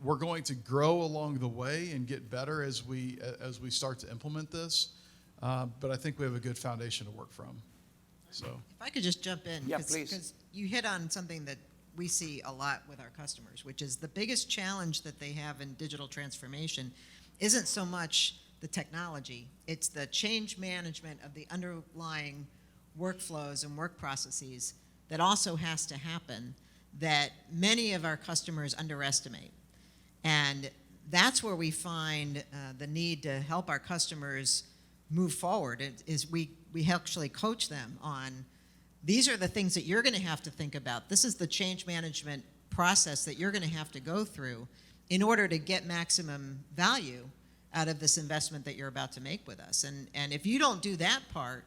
we're going to grow along the way and get better as we start to implement this. But I think we have a good foundation to work from. So If I could just jump in. Yeah, please. Because you hit on something that we see a lot with our customers, which is the biggest challenge that they have in digital transformation isn't so much the technology, it's the change management of the underlying workflows and work processes that also has to happen that many of our customers underestimate. And that's where we find the need to help our customers move forward. We actually coach them on, these are the things that you're going to have to think about. This is the change management process that you're going to have to go through in order to get maximum value out of this investment that you're about to make with us. And if you don't do that part,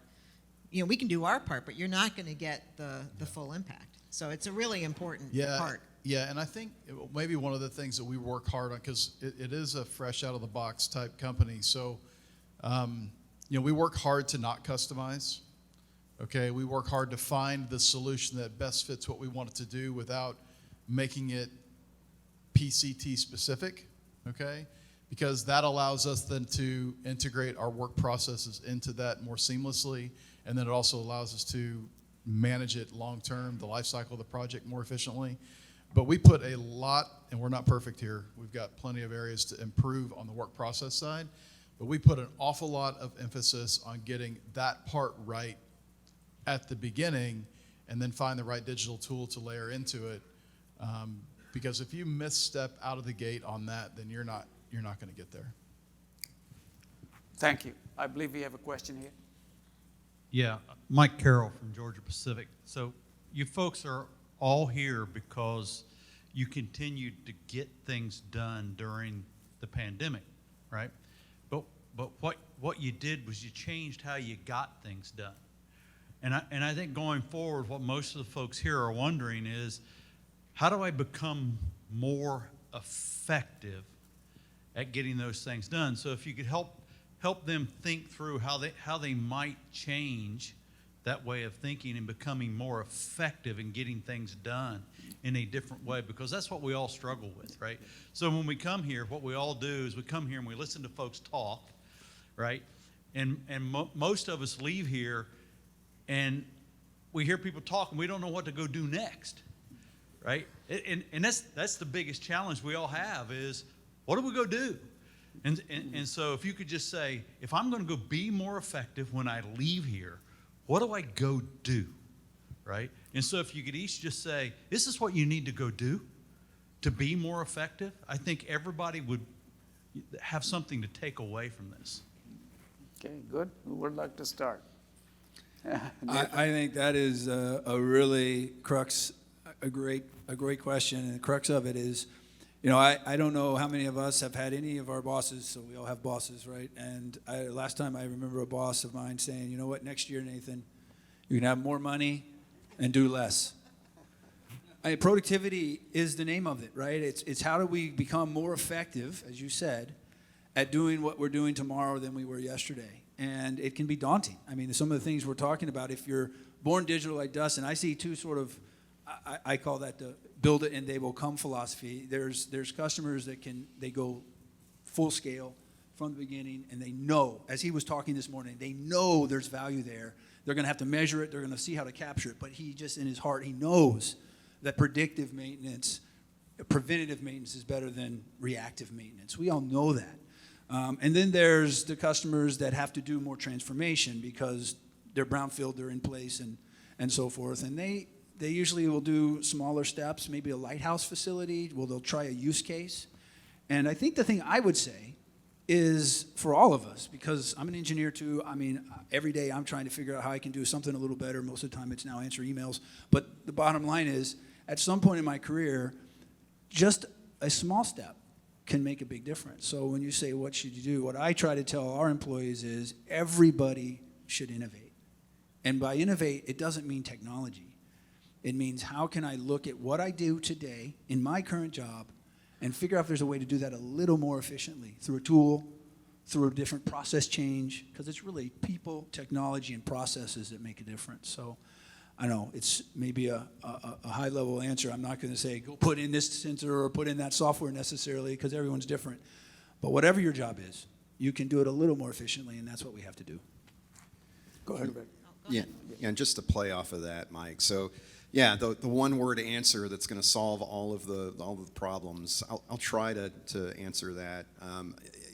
we can do our part, but you're not going to get the full impact. So it's a really important part. Yeah, and I think maybe one of the things that we work hard on, because it is a fresh out of the box type company, so we work hard to not customize. Okay, we work hard to find the solution that best fits what we want it to do without making it PCT specific. Okay, because that allows us then to integrate our work processes into that more seamlessly, and then it also allows us to manage it long term, the life cycle of the project more efficiently. But we put a lot, and we're not perfect here, we've got plenty of areas to improve on the work process side, but we put an awful lot of emphasis on getting that part right at the beginning and then find the right digital tool to layer into it. Because if you misstep out of the gate on that, then you're not going to get there. Thank you. I believe we have a question here. Yeah, Mike Carroll from Georgia Pacific. So you folks are all here because you continued to get things done during the pandemic, right? But what you did was you changed how you got things done. And I think going forward, what most of the folks here are wondering is, how do I become more effective at getting those things done? So if you could help them think through how they might change that way of thinking and becoming more effective in getting things done in a different way, because that's what we all struggle with, right? So when we come here, what we all do is we come here and we listen to folks talk, right? And most of us leave here and we hear people talk and we don't know what to go do next, right? And that's the biggest challenge we all have is, what do we go do? And so if you could just say, if I'm going to go be more effective when I leave here, what do I go do, right? And so if you could each just say, this is what you need to go do to be more effective, I think everybody would have something to take away from this. Okay, good. Who would like to start? I think that is a really a great question. And the crux of it is You know, I don't know how many of us have had any of our bosses, so we all have bosses, right? And last time I remember a boss of mine saying, you know what, next year, Nathan, you can have more money and do less. Productivity is the name of it, right? It's how do we become more effective, as you said, at doing what we're doing tomorrow than we were yesterday. And it can be daunting. I mean, some of the things we're talking about, if you're born digital like Dustin, I see two sort of, I call that the build it and they will come philosophy. There's customers that they go full scale from the beginning, and they know, as he was talking this morning, they know there's value there. They're going to have to measure it. They're going to see how to capture it. But he just, in his heart, he knows that predictive maintenance, preventative maintenance is better than reactive maintenance. We all know that. And then there's the customers that have to do more transformation because they're brownfield, they're in place, and so forth. And they usually will do smaller steps, maybe a lighthouse facility. Well, they'll try a use case. And I think the thing I would say is for all of us, because I'm an engineer too. I mean, every day I'm trying to figure out how I can do something a little better. Most of the time it's now answer emails. But the bottom line is, at some point in my career, just a small step can make a big difference. So when you say, what should you do? What I try to tell our employees is everybody should innovate. And by innovate, it doesn't mean technology. It means how can I look at what I do today in my current job and figure out if there's a way to do that a little more efficiently through a tool, through a different process change, because it's really people, technology, and processes that make a difference. So I know it's maybe a high-level answer. I'm not going to say go put in this sensor or put in that software necessarily, because everyone's different. But whatever your job is, you can do it a little more efficiently, and that's what we have to do. Go ahead, Rick. Yeah, and just to play off of that, Mike. So, yeah, the one-word answer that's going to solve all of the problems. I'll try to answer that.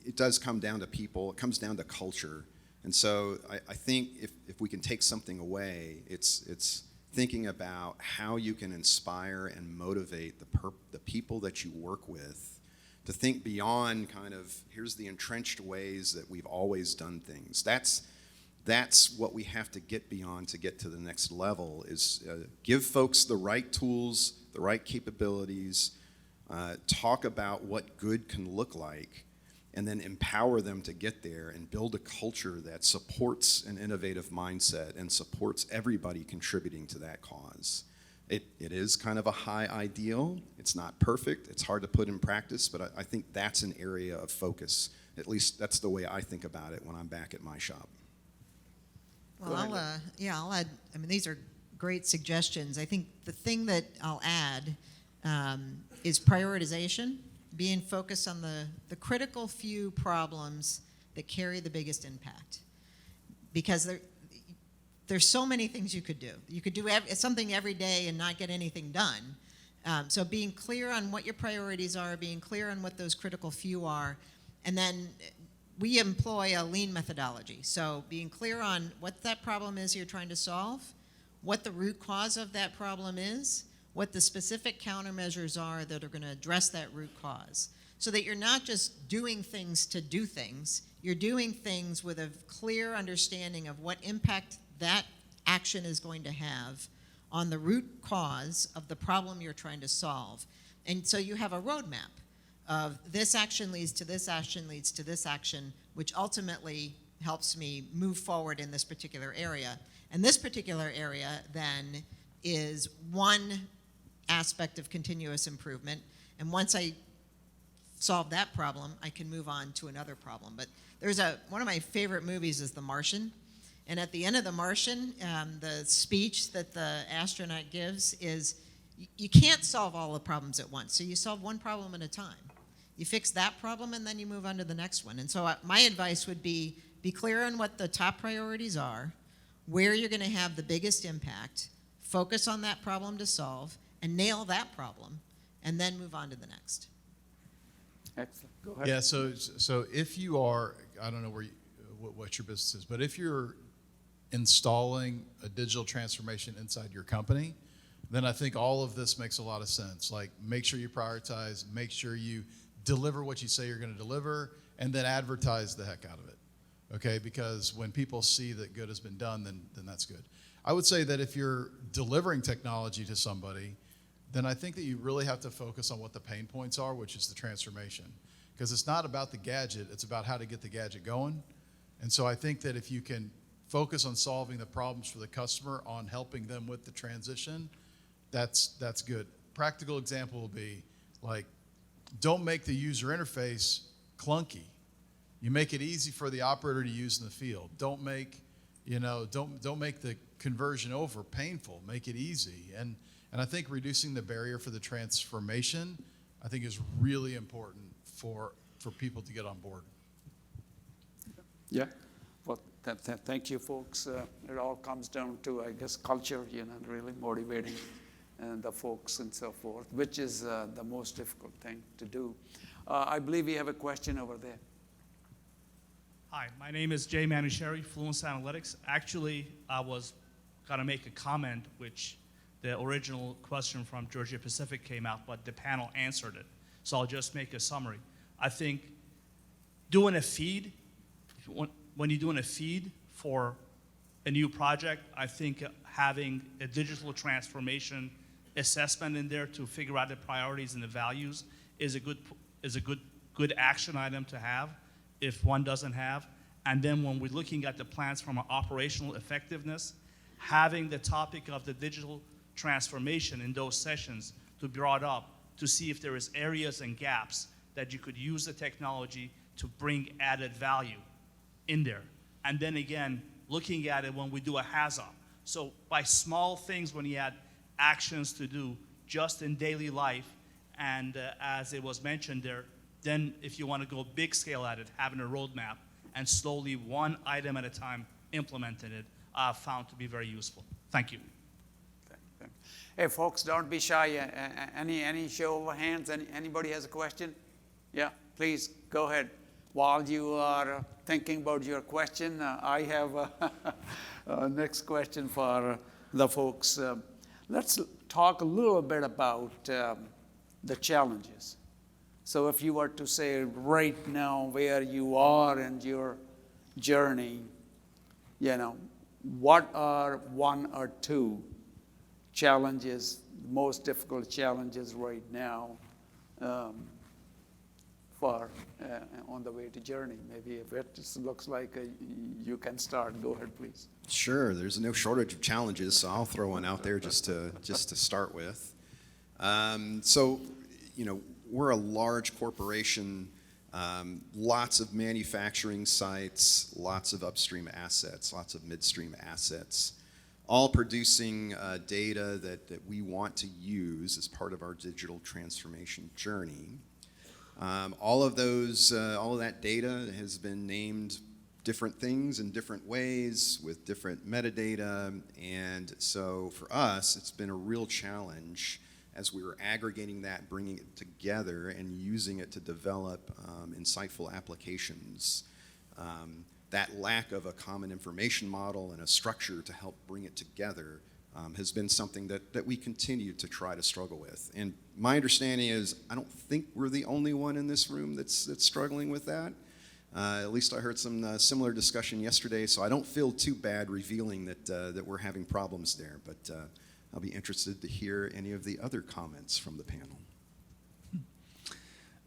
It does come down to people. It comes down to culture. And so I think if we can take something away, it's thinking about how you can inspire and motivate the people that you work with to think beyond kind of here's the entrenched ways that we've always done things. That's what we have to get beyond to get to the next level is give folks the right tools, the right capabilities, talk about what good can look like, and then empower them to get there and build a culture that supports an innovative mindset and supports everybody contributing to that cause. It is kind of a high ideal. It's not perfect. It's hard to put in practice, but I think that's an area of focus. At least that's the way I think about it when I'm back at my shop. Well, I'll add, I mean, these are great suggestions. I think the thing that I'll add is prioritization, being focused on the critical few problems that carry the biggest impact. Because there's so many things you could do. You could do something every day and not get anything done. So being clear on what your priorities are, being clear on what those critical few are, and then we employ a lean methodology. So being clear on what that problem is you're trying to solve, what the root cause of that problem is, what the specific countermeasures are that are going to address that root cause. So that you're not just doing things to do things, you're doing things with a clear understanding of what impact that action is going to have on the root cause of the problem you're trying to solve. And so you have a roadmap of this action leads to this action leads to this action, which ultimately helps me move forward in this particular area. And this particular area then is one aspect of continuous improvement. And once I solve that problem, I can move on to another problem. But there's one of my favorite movies is The Martian. And at the end of The Martian, the speech that the astronaut gives is, you can't solve all the problems at once. So you solve one problem at a time. You fix that problem and then you move on to the next one. And so my advice would be clear on what the top priorities are, where you're going to have the biggest impact, focus on that problem to solve, and nail that problem, and then move on to the next. Excellent. Go ahead. Yeah, so if you are, I don't know what your business is, but if you're installing a digital transformation inside your company, then I think all of this makes a lot of sense. Like, make sure you prioritize, make sure you deliver what you say you're going to deliver, and then advertise the heck out of it, okay? Because when people see that good has been done, then that's good. I would say that if you're delivering technology to somebody, then I think that you really have to focus on what the pain points are, which is the transformation. Because it's not about the gadget, it's about how to get the gadget going. And so I think that if you can focus on solving the problems for the customer, on helping them with the transition, that's good. Practical example will be like, don't make the user interface clunky. You make it easy for the operator to use in the field. Don't make the conversion over painful. Make it easy. And I think reducing the barrier for the transformation, I think, is really important for people to get on board. Yeah. Well, thank you, folks. It all comes down to, I guess, culture, really motivating the folks and so forth, which is the most difficult thing to do. I believe we have a question over there. Hi, my name is Jay Manucheri, Fluence Analytics. Actually, I was going to make a comment, which the original question from Georgia Pacific came out, but the panel answered it. So I'll just make a summary. I think doing a feed, when you're doing a feed for a new project, I think having a digital transformation assessment in there to figure out the priorities and the values is a good action item to have if one doesn't have. And then when we're looking at the plans from an operational effectiveness, having the topic of the digital transformation in those sessions to be brought up to see if there is areas and gaps that you could use the technology to bring added value in there. And then again, looking at it when we do a HAZOP. So by small things, when you add actions to do just in daily life, and as it was mentioned there, then if you want to go big scale at it, having a roadmap and slowly one item at a time implementing it, I've found to be very useful. Thank you. Hey, folks, don't be shy. Any show of hands? Anybody has a question? Yeah, please go ahead. While you are thinking about your question, I have a next question for the folks. Let's talk a little bit about the challenges. So if you were to say right now where you are in your journey, what are one or two challenges, most difficult challenges right now on the way to journey? Maybe if it looks like you can start, go ahead, please. Sure, there's no shortage of challenges, so I'll throw one out there just to start with. We're a large corporation, lots of manufacturing sites, lots of upstream assets, lots of midstream assets, all producing data that we want to use as part of our digital transformation journey. All of that data has been named different things in different ways with different metadata, and so for us, it's been a real challenge as we were aggregating that, bringing it together, and using it to develop insightful applications. That lack of a common information model and a structure to help bring it together has been something that we continue to try to struggle with. And my understanding is, I don't think we're the only one in this room that's struggling with that. At least I heard some similar discussion yesterday, so I don't feel too bad revealing that we're having problems there. But I'll be interested to hear any of the other comments from the panel.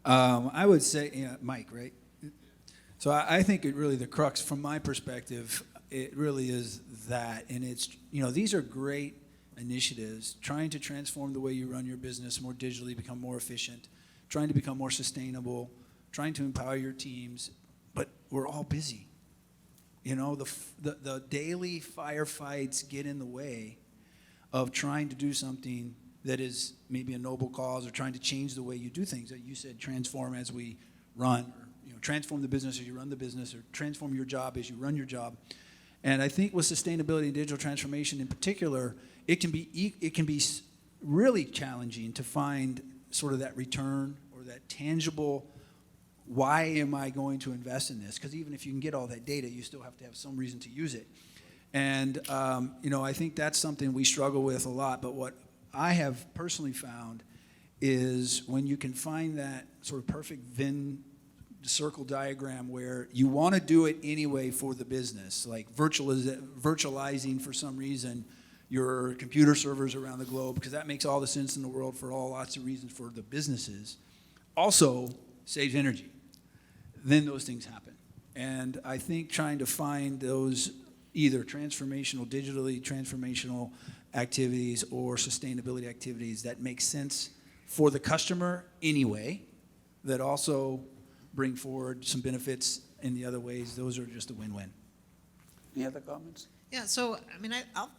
I would say, Mike, right? So I think it really, the crux from my perspective, it really is that, and it's, these are great initiatives, trying to transform the way you run your business more digitally, become more efficient, trying to become more sustainable, trying to empower your teams, but we're all busy. The daily firefights get in the way of trying to do something that is maybe a noble cause, or trying to change the way you do things. That you said, transform as we run, or transform the business as you run the business, or transform your job as you run your job. And I think with sustainability and digital transformation in particular, it can be really challenging to find sort of that return or that tangible, why am I going to invest in this? Because even if you can get all that data, you still have to have some reason to use it. And, I think that's something we struggle with a lot. But what I have personally found is when you can find that sort of perfect Venn circle diagram where you want to do it anyway for the business, like virtualizing for some reason your computer servers around the globe, because that makes all the sense in the world for all lots of reasons for the businesses, also saves energy. Then those things happen. And I think trying to find those either transformational, digitally transformational activities or sustainability activities that make sense for the customer anyway, that also bring forward some benefits in the other ways, those are just a win-win. Any other comments? Yeah, so I mean, I'll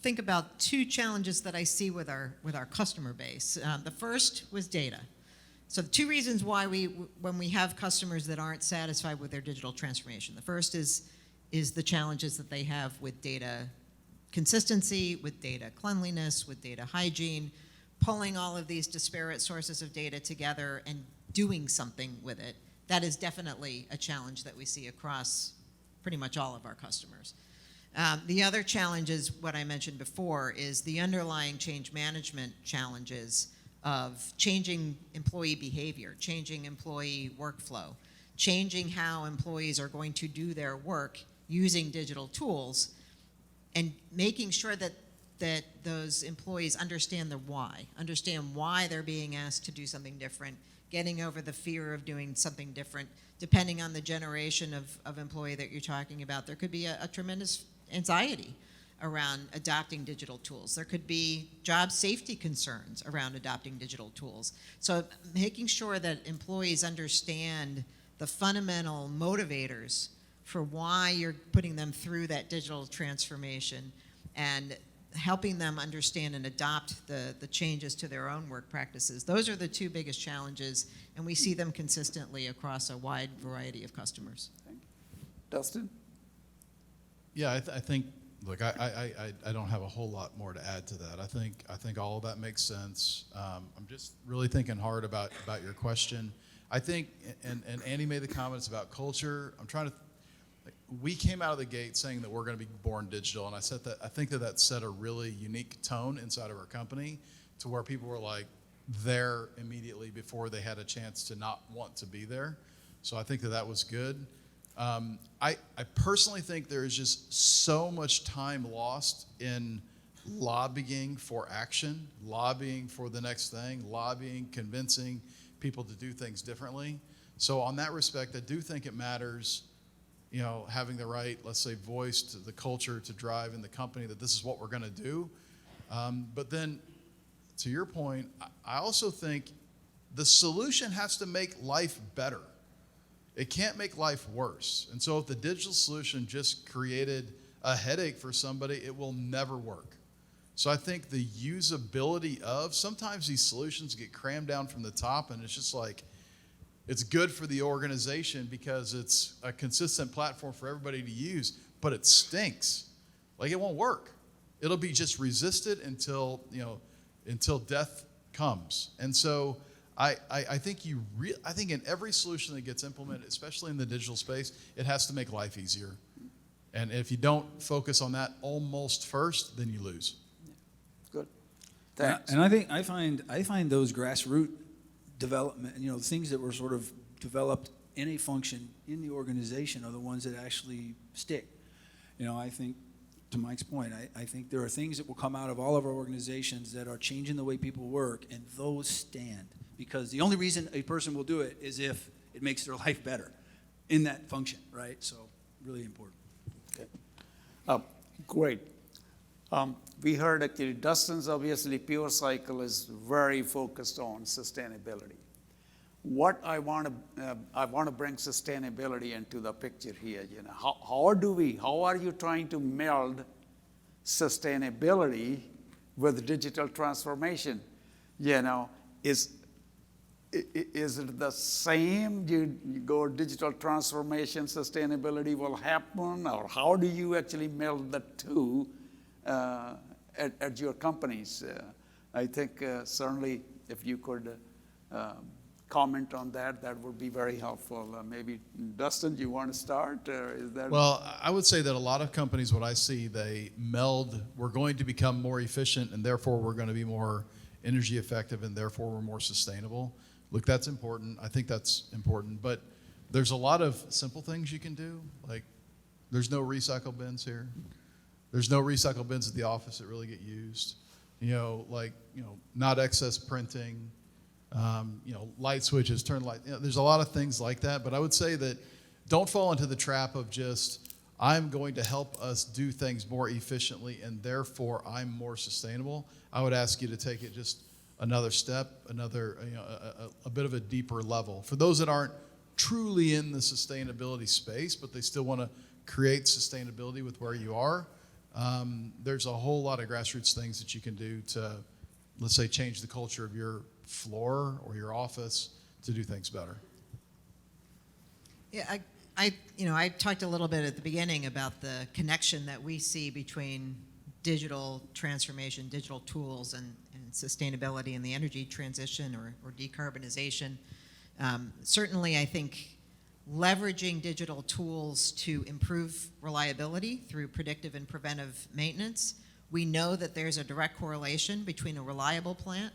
think about two challenges that I see with our customer base. The first was data. So the two reasons why when we have customers that aren't satisfied with their digital transformation. The first is the challenges that they have with data consistency, with data cleanliness, with data hygiene, pulling all of these disparate sources of data together and doing something with it. That is definitely a challenge that we see across pretty much all of our customers. The other challenge is what I mentioned before, is the underlying change management challenges of changing employee behavior, changing employee workflow, changing how employees are going to do their work using digital tools, and making sure that those employees understand why they're being asked to do something different, getting over the fear of doing something different. Depending on the generation of employee that you're talking about, there could be a tremendous anxiety around adopting digital tools. There could be job safety concerns around adopting digital tools. So making sure that employees understand the fundamental motivators for why you're putting them through that digital transformation and helping them understand and adopt the changes to their own work practices. Those are the two biggest challenges, and we see them consistently across a wide variety of customers. Thank you. Dustin? Yeah, I think. Look, I don't have a whole lot more to add to that. I think all of that makes sense. I'm just really thinking hard about your question. I think, and Andy made the comments about culture. I'm trying to. We came out of the gate saying that we're going to be born digital, and I think that set a really unique tone inside of our company, to where people were like there immediately before they had a chance to not want to be there. So I think that was good. I personally think there is just so much time lost in lobbying for action, lobbying for the next thing, lobbying, convincing people to do things differently. So on that respect, I do think it matters, having the right, let's say, voice to the culture to drive in the company that this is what we're going to do. But then, to your point, I also think the solution has to make life better. It can't make life worse. And so if the digital solution just created a headache for somebody, it will never work. So I think the usability sometimes these solutions get crammed down from the top, and it's just like, it's good for the organization because it's a consistent platform for everybody to use, but it stinks. Like, it won't work. It'll be just resisted until death comes. And so I think I think in every solution that gets implemented, especially in the digital space, it has to make life easier. And if you don't focus on that almost first, then you lose. Good. Thanks. And I find those grassroots development, things that were sort of developed in a function in the organization are the ones that actually stick. I think, to Mike's point, I think there are things that will come out of all of our organizations that are changing the way people work, and those stand. Because the only reason a person will do it is if it makes their life better in that function, right? So, really important. Okay. Great. We heard actually Dustin's obviously Pure Cycle is very focused on sustainability. What I want to bring sustainability into the picture here. How are you trying to meld sustainability with digital transformation? Is it the same? You go digital transformation, sustainability will happen, or how do you actually meld the two at your companies? I think certainly if you could comment on that, that would be very helpful. Maybe Dustin, do you want to start? Is that? Well, I would say that a lot of companies, what I see, they meld, we're going to become more efficient, and therefore we're going to be more energy effective, and therefore we're more sustainable. Look, that's important. I think that's important. But there's a lot of simple things you can do. Like, there's no recycle bins here. There's no recycle bins at the office that really get used. Not excess printing, light switches, turn light. There's a lot of things like that, but I would say that don't fall into the trap of just, I'm going to help us do things more efficiently and therefore I'm more sustainable. I would ask you to take it just another step, a bit of a deeper level. For those that aren't truly in the sustainability space, but they still want to create sustainability with where you are, there's a whole lot of grassroots things that you can do to, let's say, change the culture of your floor or your office to do things better. Yeah, I talked a little bit at the beginning about the connection that we see between digital transformation, digital tools, and sustainability and the energy transition or decarbonization. Certainly, I think leveraging digital tools to improve reliability through predictive and preventive maintenance. We know that there's a direct correlation between a reliable plant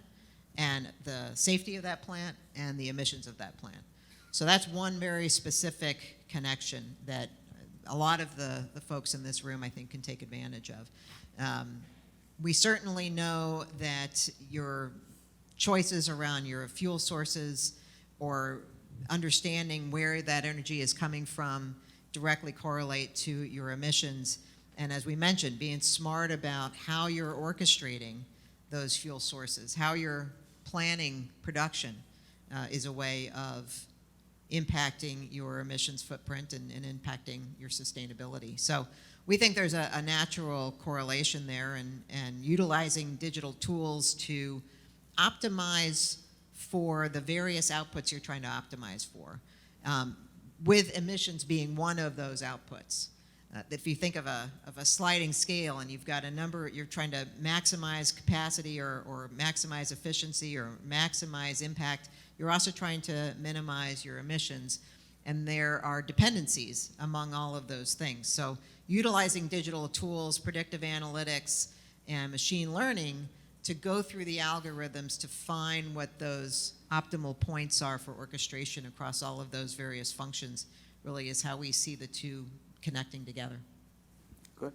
and the safety of that plant and the emissions of that plant. So that's one very specific connection that a lot of the folks in this room, I think, can take advantage of. We certainly know that your choices around your fuel sources or understanding where that energy is coming from directly correlate to your emissions. And as we mentioned, being smart about how you're orchestrating those fuel sources, how you're planning production is a way of impacting your emissions footprint and impacting your sustainability. So we think there's a natural correlation there, and utilizing digital tools to optimize for the various outputs you're trying to optimize for, with emissions being one of those outputs. If you think of a sliding scale and you've got a number, you're trying to maximize capacity or maximize efficiency or maximize impact, you're also trying to minimize your emissions. And there are dependencies among all of those things. So utilizing digital tools, predictive analytics, and machine learning to go through the algorithms to find what those optimal points are for orchestration across all of those various functions really is how we see the two connecting together. Good.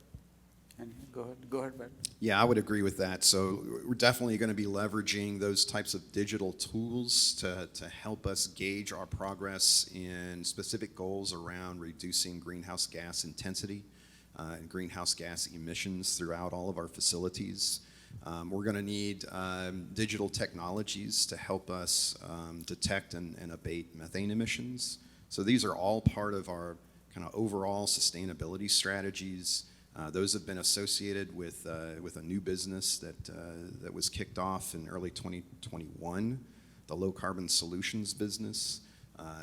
And go ahead, Ben. Yeah, I would agree with that. So we're definitely going to be leveraging those types of digital tools to help us gauge our progress in specific goals around reducing greenhouse gas intensity and greenhouse gas emissions throughout all of our facilities. We're going to need digital technologies to help us detect and abate methane emissions. So these are all part of our kind of overall sustainability strategies. Those have been associated with a new business that was kicked off in early 2021, the low carbon solutions business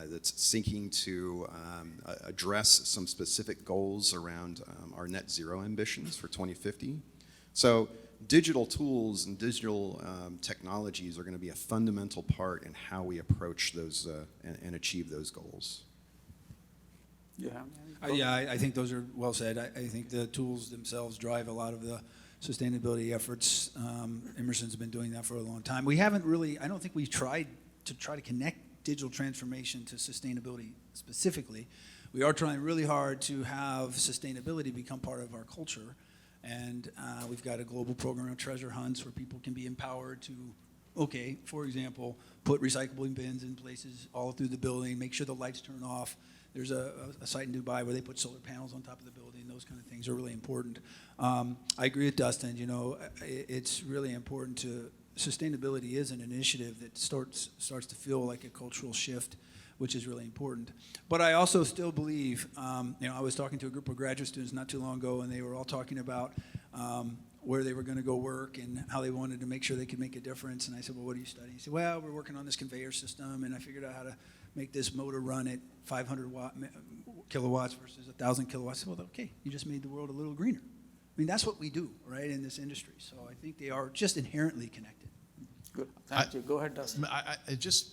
that's seeking to address some specific goals around our net zero ambitions for 2050. So digital tools and digital technologies are going to be a fundamental part in how we approach those and achieve those goals. Yeah, I think those are well said. I think the tools themselves drive a lot of the sustainability efforts. Emerson's been doing that for a long time. We haven't really, I don't think we've tried to connect digital transformation to sustainability specifically. We are trying really hard to have sustainability become part of our culture. And we've got a global program of treasure hunts where people can be empowered to, okay, for example, put recyclable bins in places all through the building, make sure the lights turn off. There's a site in Dubai where they put solar panels on top of the building. Those kind of things are really important. I agree with Dustin. You know, it's really important to, sustainability is an initiative that starts to feel like a cultural shift, which is really important. But I also still believe, I was talking to a group of graduate students not too long ago, and they were all talking about where they were going to go work and how they wanted to make sure they could make a difference. And I said, well, what are you studying? He said, well, we're working on this conveyor system, and I figured out how to make this motor run at 500 kilowatts versus 1,000 kilowatts. I said, well, okay, you just made the world a little greener. I mean, that's what we do, right, in this industry. So I think they are just inherently connected. Good. Thank you. Go ahead, Dustin. I just,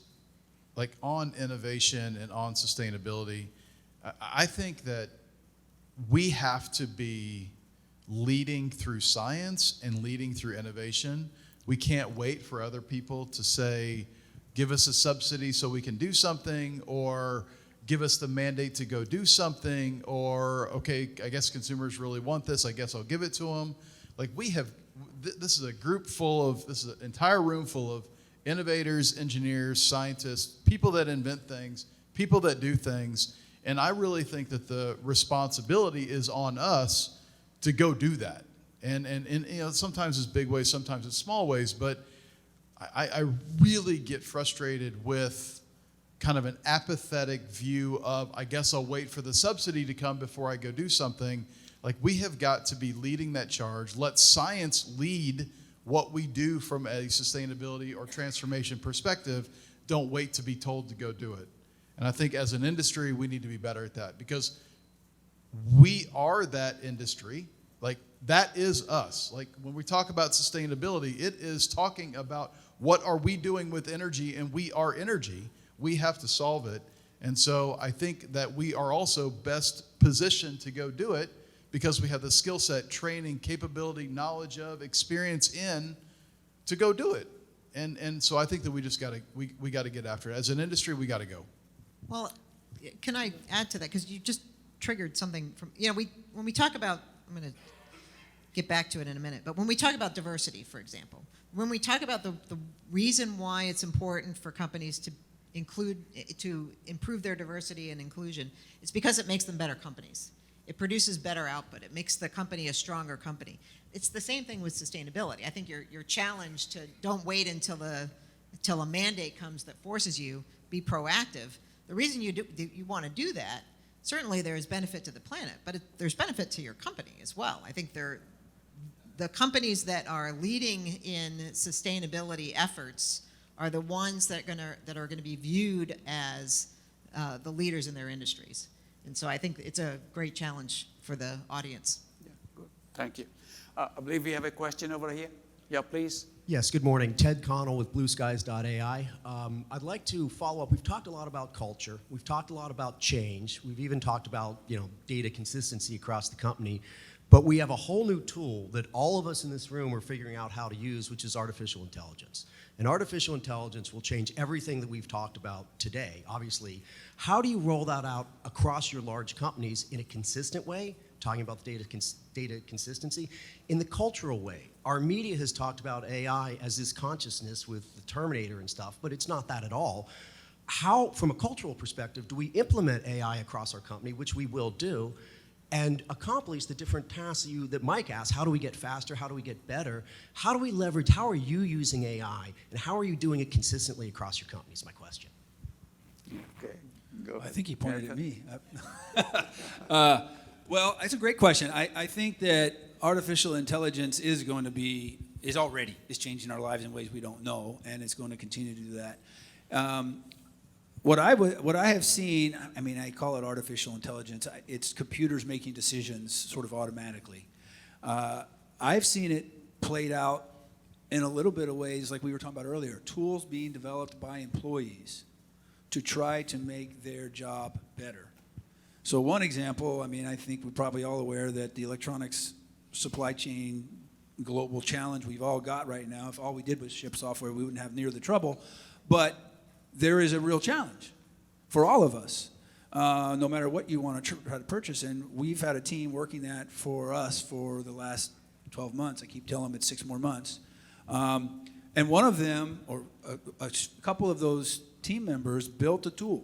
like on innovation and on sustainability, I think that we have to be leading through science and leading through innovation. We can't wait for other people to say, give us a subsidy so we can do something, or give us the mandate to go do something, or, okay, I guess consumers really want this, I guess I'll give it to them. Like this is a group full of, this is an entire room full of innovators, engineers, scientists, people that invent things, people that do things. And I really think that the responsibility is on us to go do that. And sometimes it's big ways, sometimes it's small ways, but I really get frustrated with kind of an apathetic view of, I guess I'll wait for the subsidy to come before I go do something. Like, we have got to be leading that charge. Let science lead what we do from a sustainability or transformation perspective. Don't wait to be told to go do it. And I think as an industry, we need to be better at that, because we are that industry. Like, that is us. Like, when we talk about sustainability, it is talking about what are we doing with energy, and we are energy. We have to solve it. And so I think that we are also best positioned to go do it because we have the skill set, training, capability, knowledge of, experience in to go do it. And so I think that we just got to we got to get after it. As an industry, we got to go. Well, can I add to that? Because you just triggered something from, when we talk about, I'm going to get back to it in a minute, but when we talk about diversity, for example, when we talk about the reason why it's important for companies to improve their diversity and inclusion, it's because it makes them better companies. It produces better output. It makes the company a stronger company. It's the same thing with sustainability. I think your challenge to don't wait until a mandate comes that forces you, be proactive. The reason you want to do that, certainly there is benefit to the planet, but there's benefit to your company as well. I think the companies that are leading in sustainability efforts are the ones that are going to be viewed as the leaders in their industries. And so I think it's a great challenge for the audience. Yeah, good. Thank you. I believe we have a question over here. Yeah, please. Yes, good morning. Ted Connell with BlueSkies.ai. I'd like to follow up. We've talked a lot about culture. We've talked a lot about change. We've even talked about data consistency across the company. But we have a whole new tool that all of us in this room are figuring out how to use, which is artificial intelligence. And artificial intelligence will change everything that we've talked about today, obviously. How do you roll that out across your large companies in a consistent way, talking about the data consistency, in the cultural way? Our media has talked about AI as this consciousness with the Terminator and stuff, but it's not that at all. How, from a cultural perspective, do we implement AI across our company, which we will do, and accomplish the different tasks that Mike asked? How do we get faster? How do we get better? How do we leverage, how are you using AI, and how are you doing it consistently across your company is my question. Okay, go ahead. I think he pointed at me. Well, that's a great question. I think that artificial intelligence is changing our lives in ways we don't know, and it's going to continue to do that. What I have seen, I call it artificial intelligence. It's computers making decisions sort of automatically. I've seen it played out in a little bit of ways like we were talking about earlier, tools being developed by employees to try to make their job better. So one example, I think we're probably all aware that the electronics supply chain global challenge we've all got right now, if all we did was ship software, we wouldn't have near the trouble. But there is a real challenge for all of us, no matter what you want to try to purchase. And we've had a team working that for us for the last 12 months. I keep telling them it's 6 more months. And one of them, or a couple of those team members, built a tool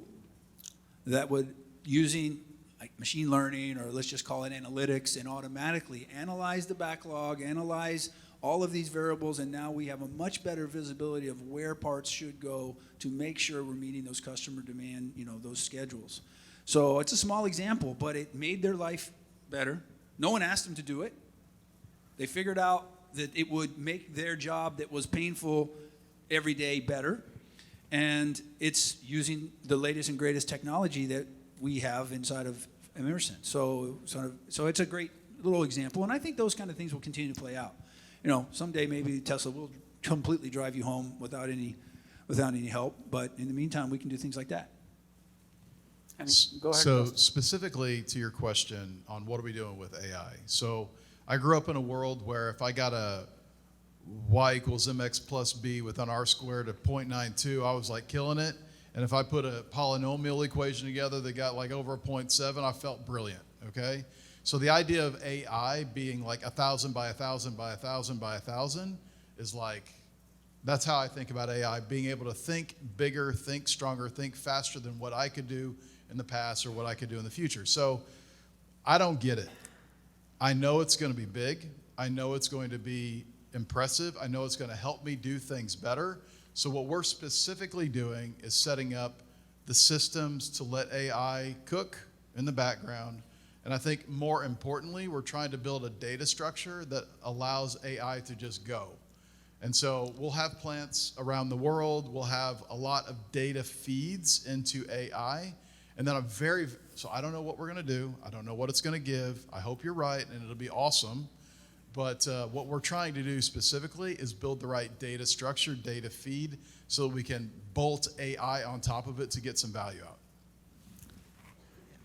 that would, using machine learning, or let's just call it analytics, and automatically analyze the backlog, analyze all of these variables, and now we have a much better visibility of where parts should go to make sure we're meeting those customer demand, those schedules. So it's a small example, but it made their life better. No one asked them to do it. They figured out that it would make their job that was painful every day better. And it's using the latest and greatest technology that we have inside of Emerson. So it's a great little example. And I think those kind of things will continue to play out. Someday maybe Tesla will completely drive you home without any help. But in the meantime, we can do things like that. And go ahead. So specifically to your question on what are we doing with AI. So I grew up in a world where if I got a y = mx + b with an r² of 0.92, I was like killing it. And if I put a polynomial equation together that got like over a 0.7, I felt brilliant, okay? So the idea of AI being like 1,000 by 1,000 by 1,000 by 1,000 is like, that's how I think about AI, being able to think bigger, think stronger, think faster than what I could do in the past or what I could do in the future. So I don't get it. I know it's going to be big. I know it's going to be impressive. I know it's going to help me do things better. So what we're specifically doing is setting up the systems to let AI cook in the background. And I think more importantly, we're trying to build a data structure that allows AI to just go. And so we'll have plants around the world. We'll have a lot of data feeds into AI. And then so I don't know what we're going to do. I don't know what it's going to give. I hope you're right, and it'll be awesome. But what we're trying to do specifically is build the right data structure, data feed, so that we can bolt AI on top of it to get some value out.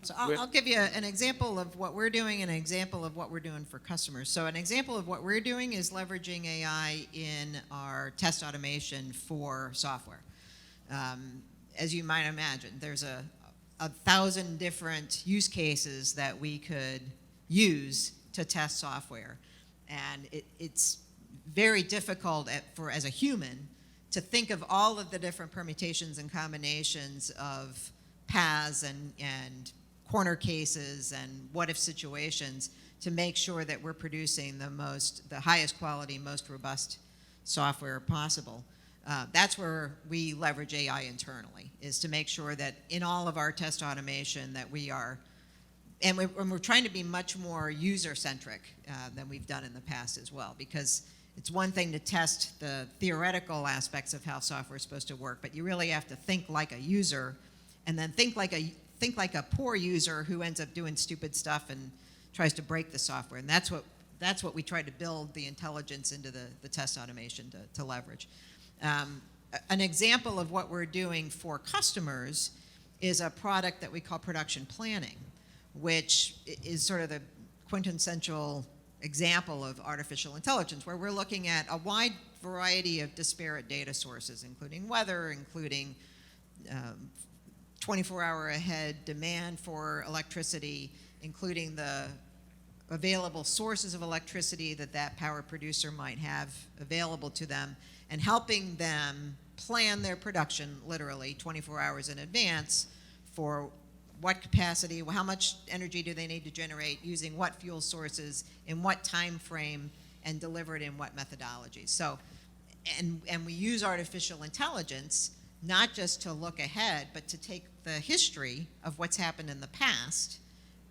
So I'll give you an example of what we're doing and an example of what we're doing for customers. So an example of what we're doing is leveraging AI in our test automation for software. As you might imagine, there's a 1,000 different use cases that we could use to test software. And it's very difficult as a human to think of all of the different permutations and combinations of paths and corner cases and what-if situations to make sure that we're producing the highest quality, most robust software possible. That's where we leverage AI internally, is to make sure that in all of our test automation that we are, and we're trying to be much more user-centric than we've done in the past as well, because it's one thing to test the theoretical aspects of how software is supposed to work, but you really have to think like a user, and then think like a poor user who ends up doing stupid stuff and tries to break the software. And that's what we try to build the intelligence into the test automation to leverage. An example of what we're doing for customers is a product that we call production planning, which is sort of the quintessential example of artificial intelligence, where we're looking at a wide variety of disparate data sources, including weather, including 24-hour ahead demand for electricity, including the available sources of electricity that power producer might have available to them, and helping them plan their production literally 24 hours in advance for what capacity, how much energy do they need to generate, using what fuel sources, in what time frame, and deliver it in what methodology. So, and we use artificial intelligence not just to look ahead, but to take the history of what's happened in the past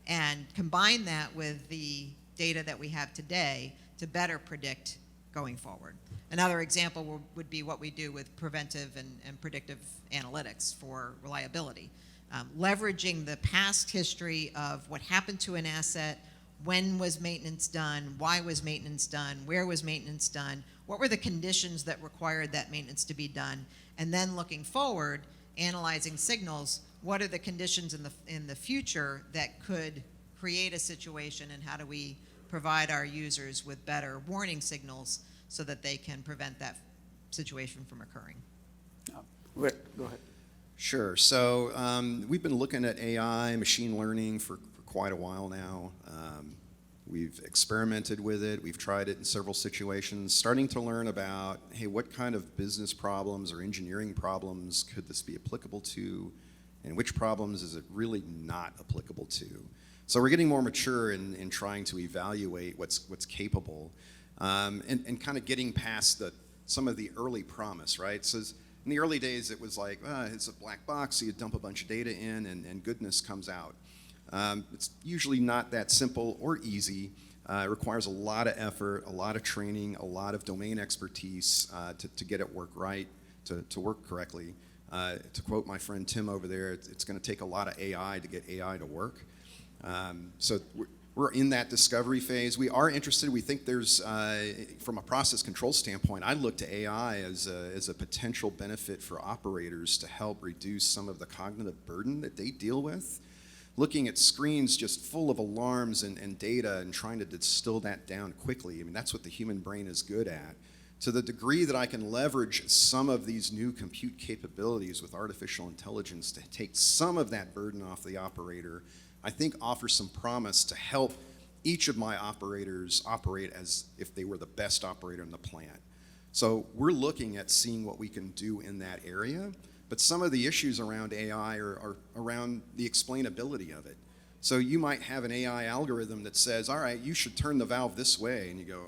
and combine that with the data that we have today to better predict going forward. Another example would be what we do with preventive and predictive analytics for reliability. Leveraging the past history of what happened to an asset, when was maintenance done, why was maintenance done, where was maintenance done, what were the conditions that required that maintenance to be done, and then looking forward, analyzing signals, what are the conditions in the future that could create a situation, and how do we provide our users with better warning signals so that they can prevent that situation from occurring. Go ahead. Sure. So we've been looking at AI, machine learning for quite a while now. We've experimented with it. We've tried it in several situations, starting to learn about, hey, what kind of business problems or engineering problems could this be applicable to, and which problems is it really not applicable to? So we're getting more mature in trying to evaluate what's capable, and kind of getting past some of the early promise, right? So in the early days, it was like, it's a black box, so you dump a bunch of data in, and goodness comes out. It's usually not that simple or easy. It requires a lot of effort, a lot of training, a lot of domain expertise to get it work right, to work correctly. To quote my friend Tim over there, it's going to take a lot of AI to get AI to work. So we're in that discovery phase. We are interested. We think there's, from a process control standpoint, I look to AI as a potential benefit for operators to help reduce some of the cognitive burden that they deal with. Looking at screens just full of alarms and data and trying to distill that down quickly. I mean, that's what the human brain is good at. To the degree that I can leverage some of these new compute capabilities with artificial intelligence to take some of that burden off the operator, I think offers some promise to help each of my operators operate as if they were the best operator in the plant. So we're looking at seeing what we can do in that area, but some of the issues around AI are around the explainability of it. So you might have an AI algorithm that says, all right, you should turn the valve this way, and you go,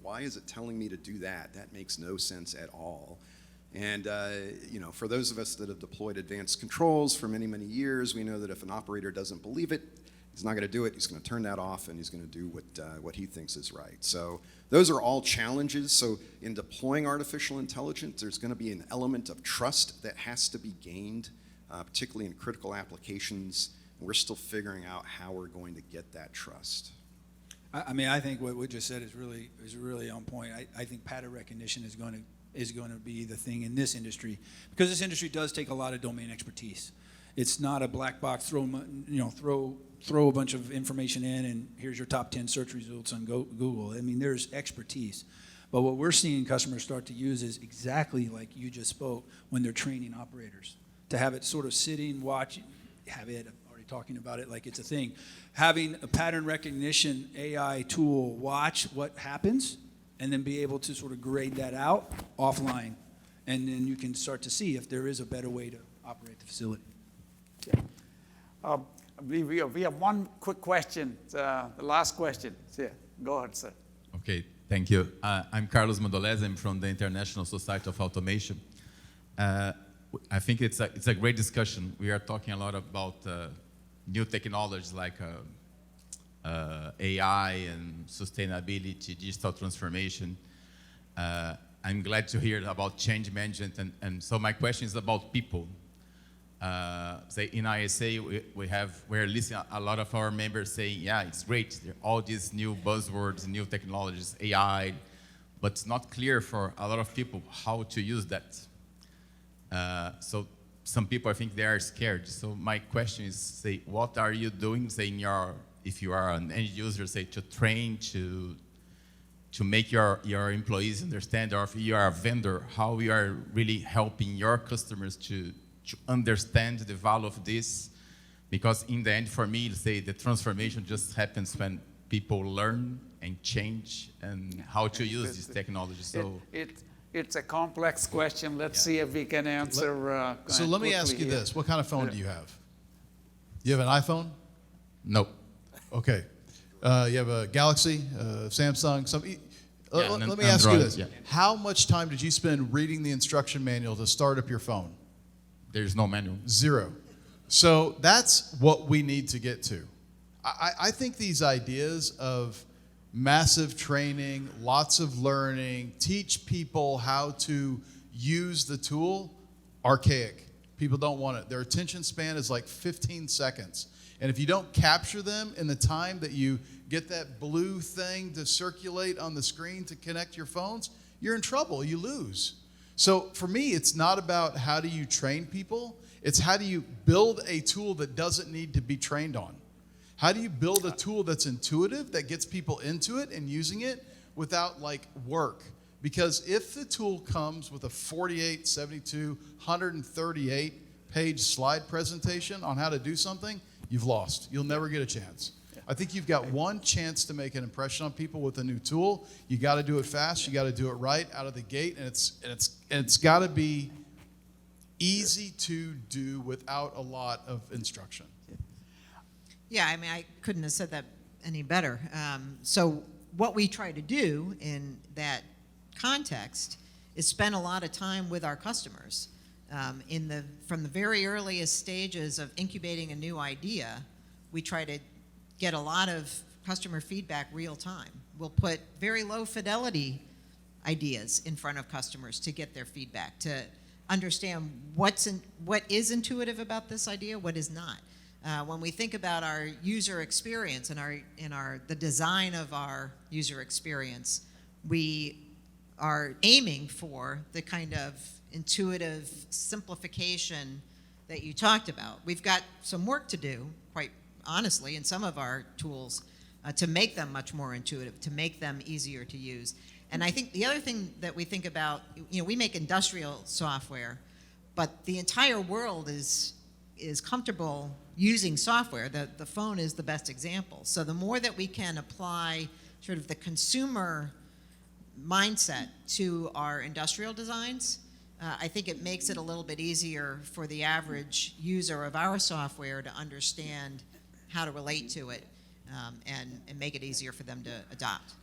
why is it telling me to do that? That makes no sense at all. And for those of us that have deployed advanced controls for many, many years, we know that if an operator doesn't believe it, he's not going to do it. He's going to turn that off, and he's going to do what he thinks is right. So those are all challenges. So in deploying artificial intelligence, there's going to be an element of trust that has to be gained, particularly in critical applications. And we're still figuring out how we're going to get that trust. I mean, I think what we just said is really on point. I think pattern recognition is going to be the thing in this industry, because this industry does take a lot of domain expertise. It's not a black box, throw a bunch of information in and here's your top 10 search results on Google. I mean, there's expertise. But what we're seeing customers start to use is exactly like you just spoke when they're training operators. To have it sort of sitting, watching, have it already talking about it like it's a thing. Having a pattern recognition AI tool watch what happens and then be able to sort of grade that out offline. And then you can start to see if there is a better way to operate the facility. We have one quick question, the last question. Yeah, go ahead, sir. Okay, thank you. I'm Carlos Mandolese. I'm from the International Society of Automation. I think it's a great discussion. We are talking a lot about new technologies like AI and sustainability, digital transformation. I'm glad to hear about change management, and so my question is about people. Say in ISA, we're listening a lot of our members saying, yeah, it's great, all these new buzzwords, new technologies, AI, but it's not clear for a lot of people how to use that. So some people, I think they are scared. So my question is, say, what are you doing, say, if you are an end user, say, to train, to make your employees understand, or if you are a vendor, how you are really helping your customers to understand the value of this? Because in the end, for me, say, the transformation just happens when people learn and change and how to use this technology. So it's a complex question. Let's see if we can answer. So let me ask you here. this. What kind of phone do you have? You have an iPhone? no. Okay. You have a Galaxy, Samsung, let me ask you Android, this. yeah. How much time did you spend reading the instruction manual to start up your phone? There's no manual. 0. So that's what we need to get to. I think these ideas of massive training, lots of learning, teach people how to use the tool, archaic. People don't want it. Their attention span is like 15 seconds. And if you don't capture them in the time that you get that blue thing to circulate on the screen to connect your phones, you're in trouble. You lose. So for me, it's not about how do you train people. It's how do you build a tool that doesn't need to be trained on. How do you build a tool that's intuitive, that gets people into it and using it without like work? Because if the tool comes with a 48, 72, 138 page slide presentation on how to do something, you've lost. You'll never get a chance. I think you've got one chance to make an impression on people with a new tool. You got to do it fast. You got to do it right out of the gate, and it's got to be easy to do without a lot of instruction. Yeah, I mean, I couldn't have said that any better. So what we try to do in that context is spend a lot of time with our customers. From the very earliest stages of incubating a new idea, we try to get a lot of customer feedback real time. We'll put very low fidelity ideas in front of customers to get their feedback, to understand what is intuitive about this idea, what is not. When we think about our user experience and the design of our user experience, we are aiming for the kind of intuitive simplification that you talked about. We've got some work to do, quite honestly, in some of our tools to make them much more intuitive, to make them easier to use. And I think the other thing that we think about, we make industrial software, but the entire world is comfortable using software. The phone is the best example. So the more that we can apply sort of the consumer mindset to our industrial designs, I think it makes it a little bit easier for the average user of our software to understand how to relate to it, and make it easier for them to adopt.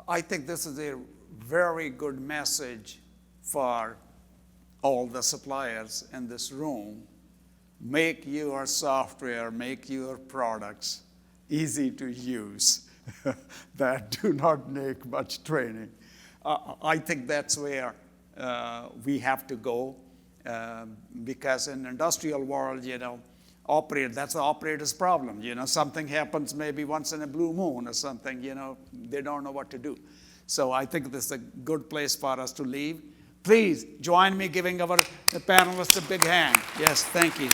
I think this is a very good message for all the suppliers in this room. Make your software, make your products easy to use that do not make much training. I think that's where we have to go, because in the industrial world, that's the operator's problem. Something happens maybe once in a blue moon or something, they don't know what to do. So I think this is a good place for us to leave. Please join me giving our panelists a big hand. Yes, thank you.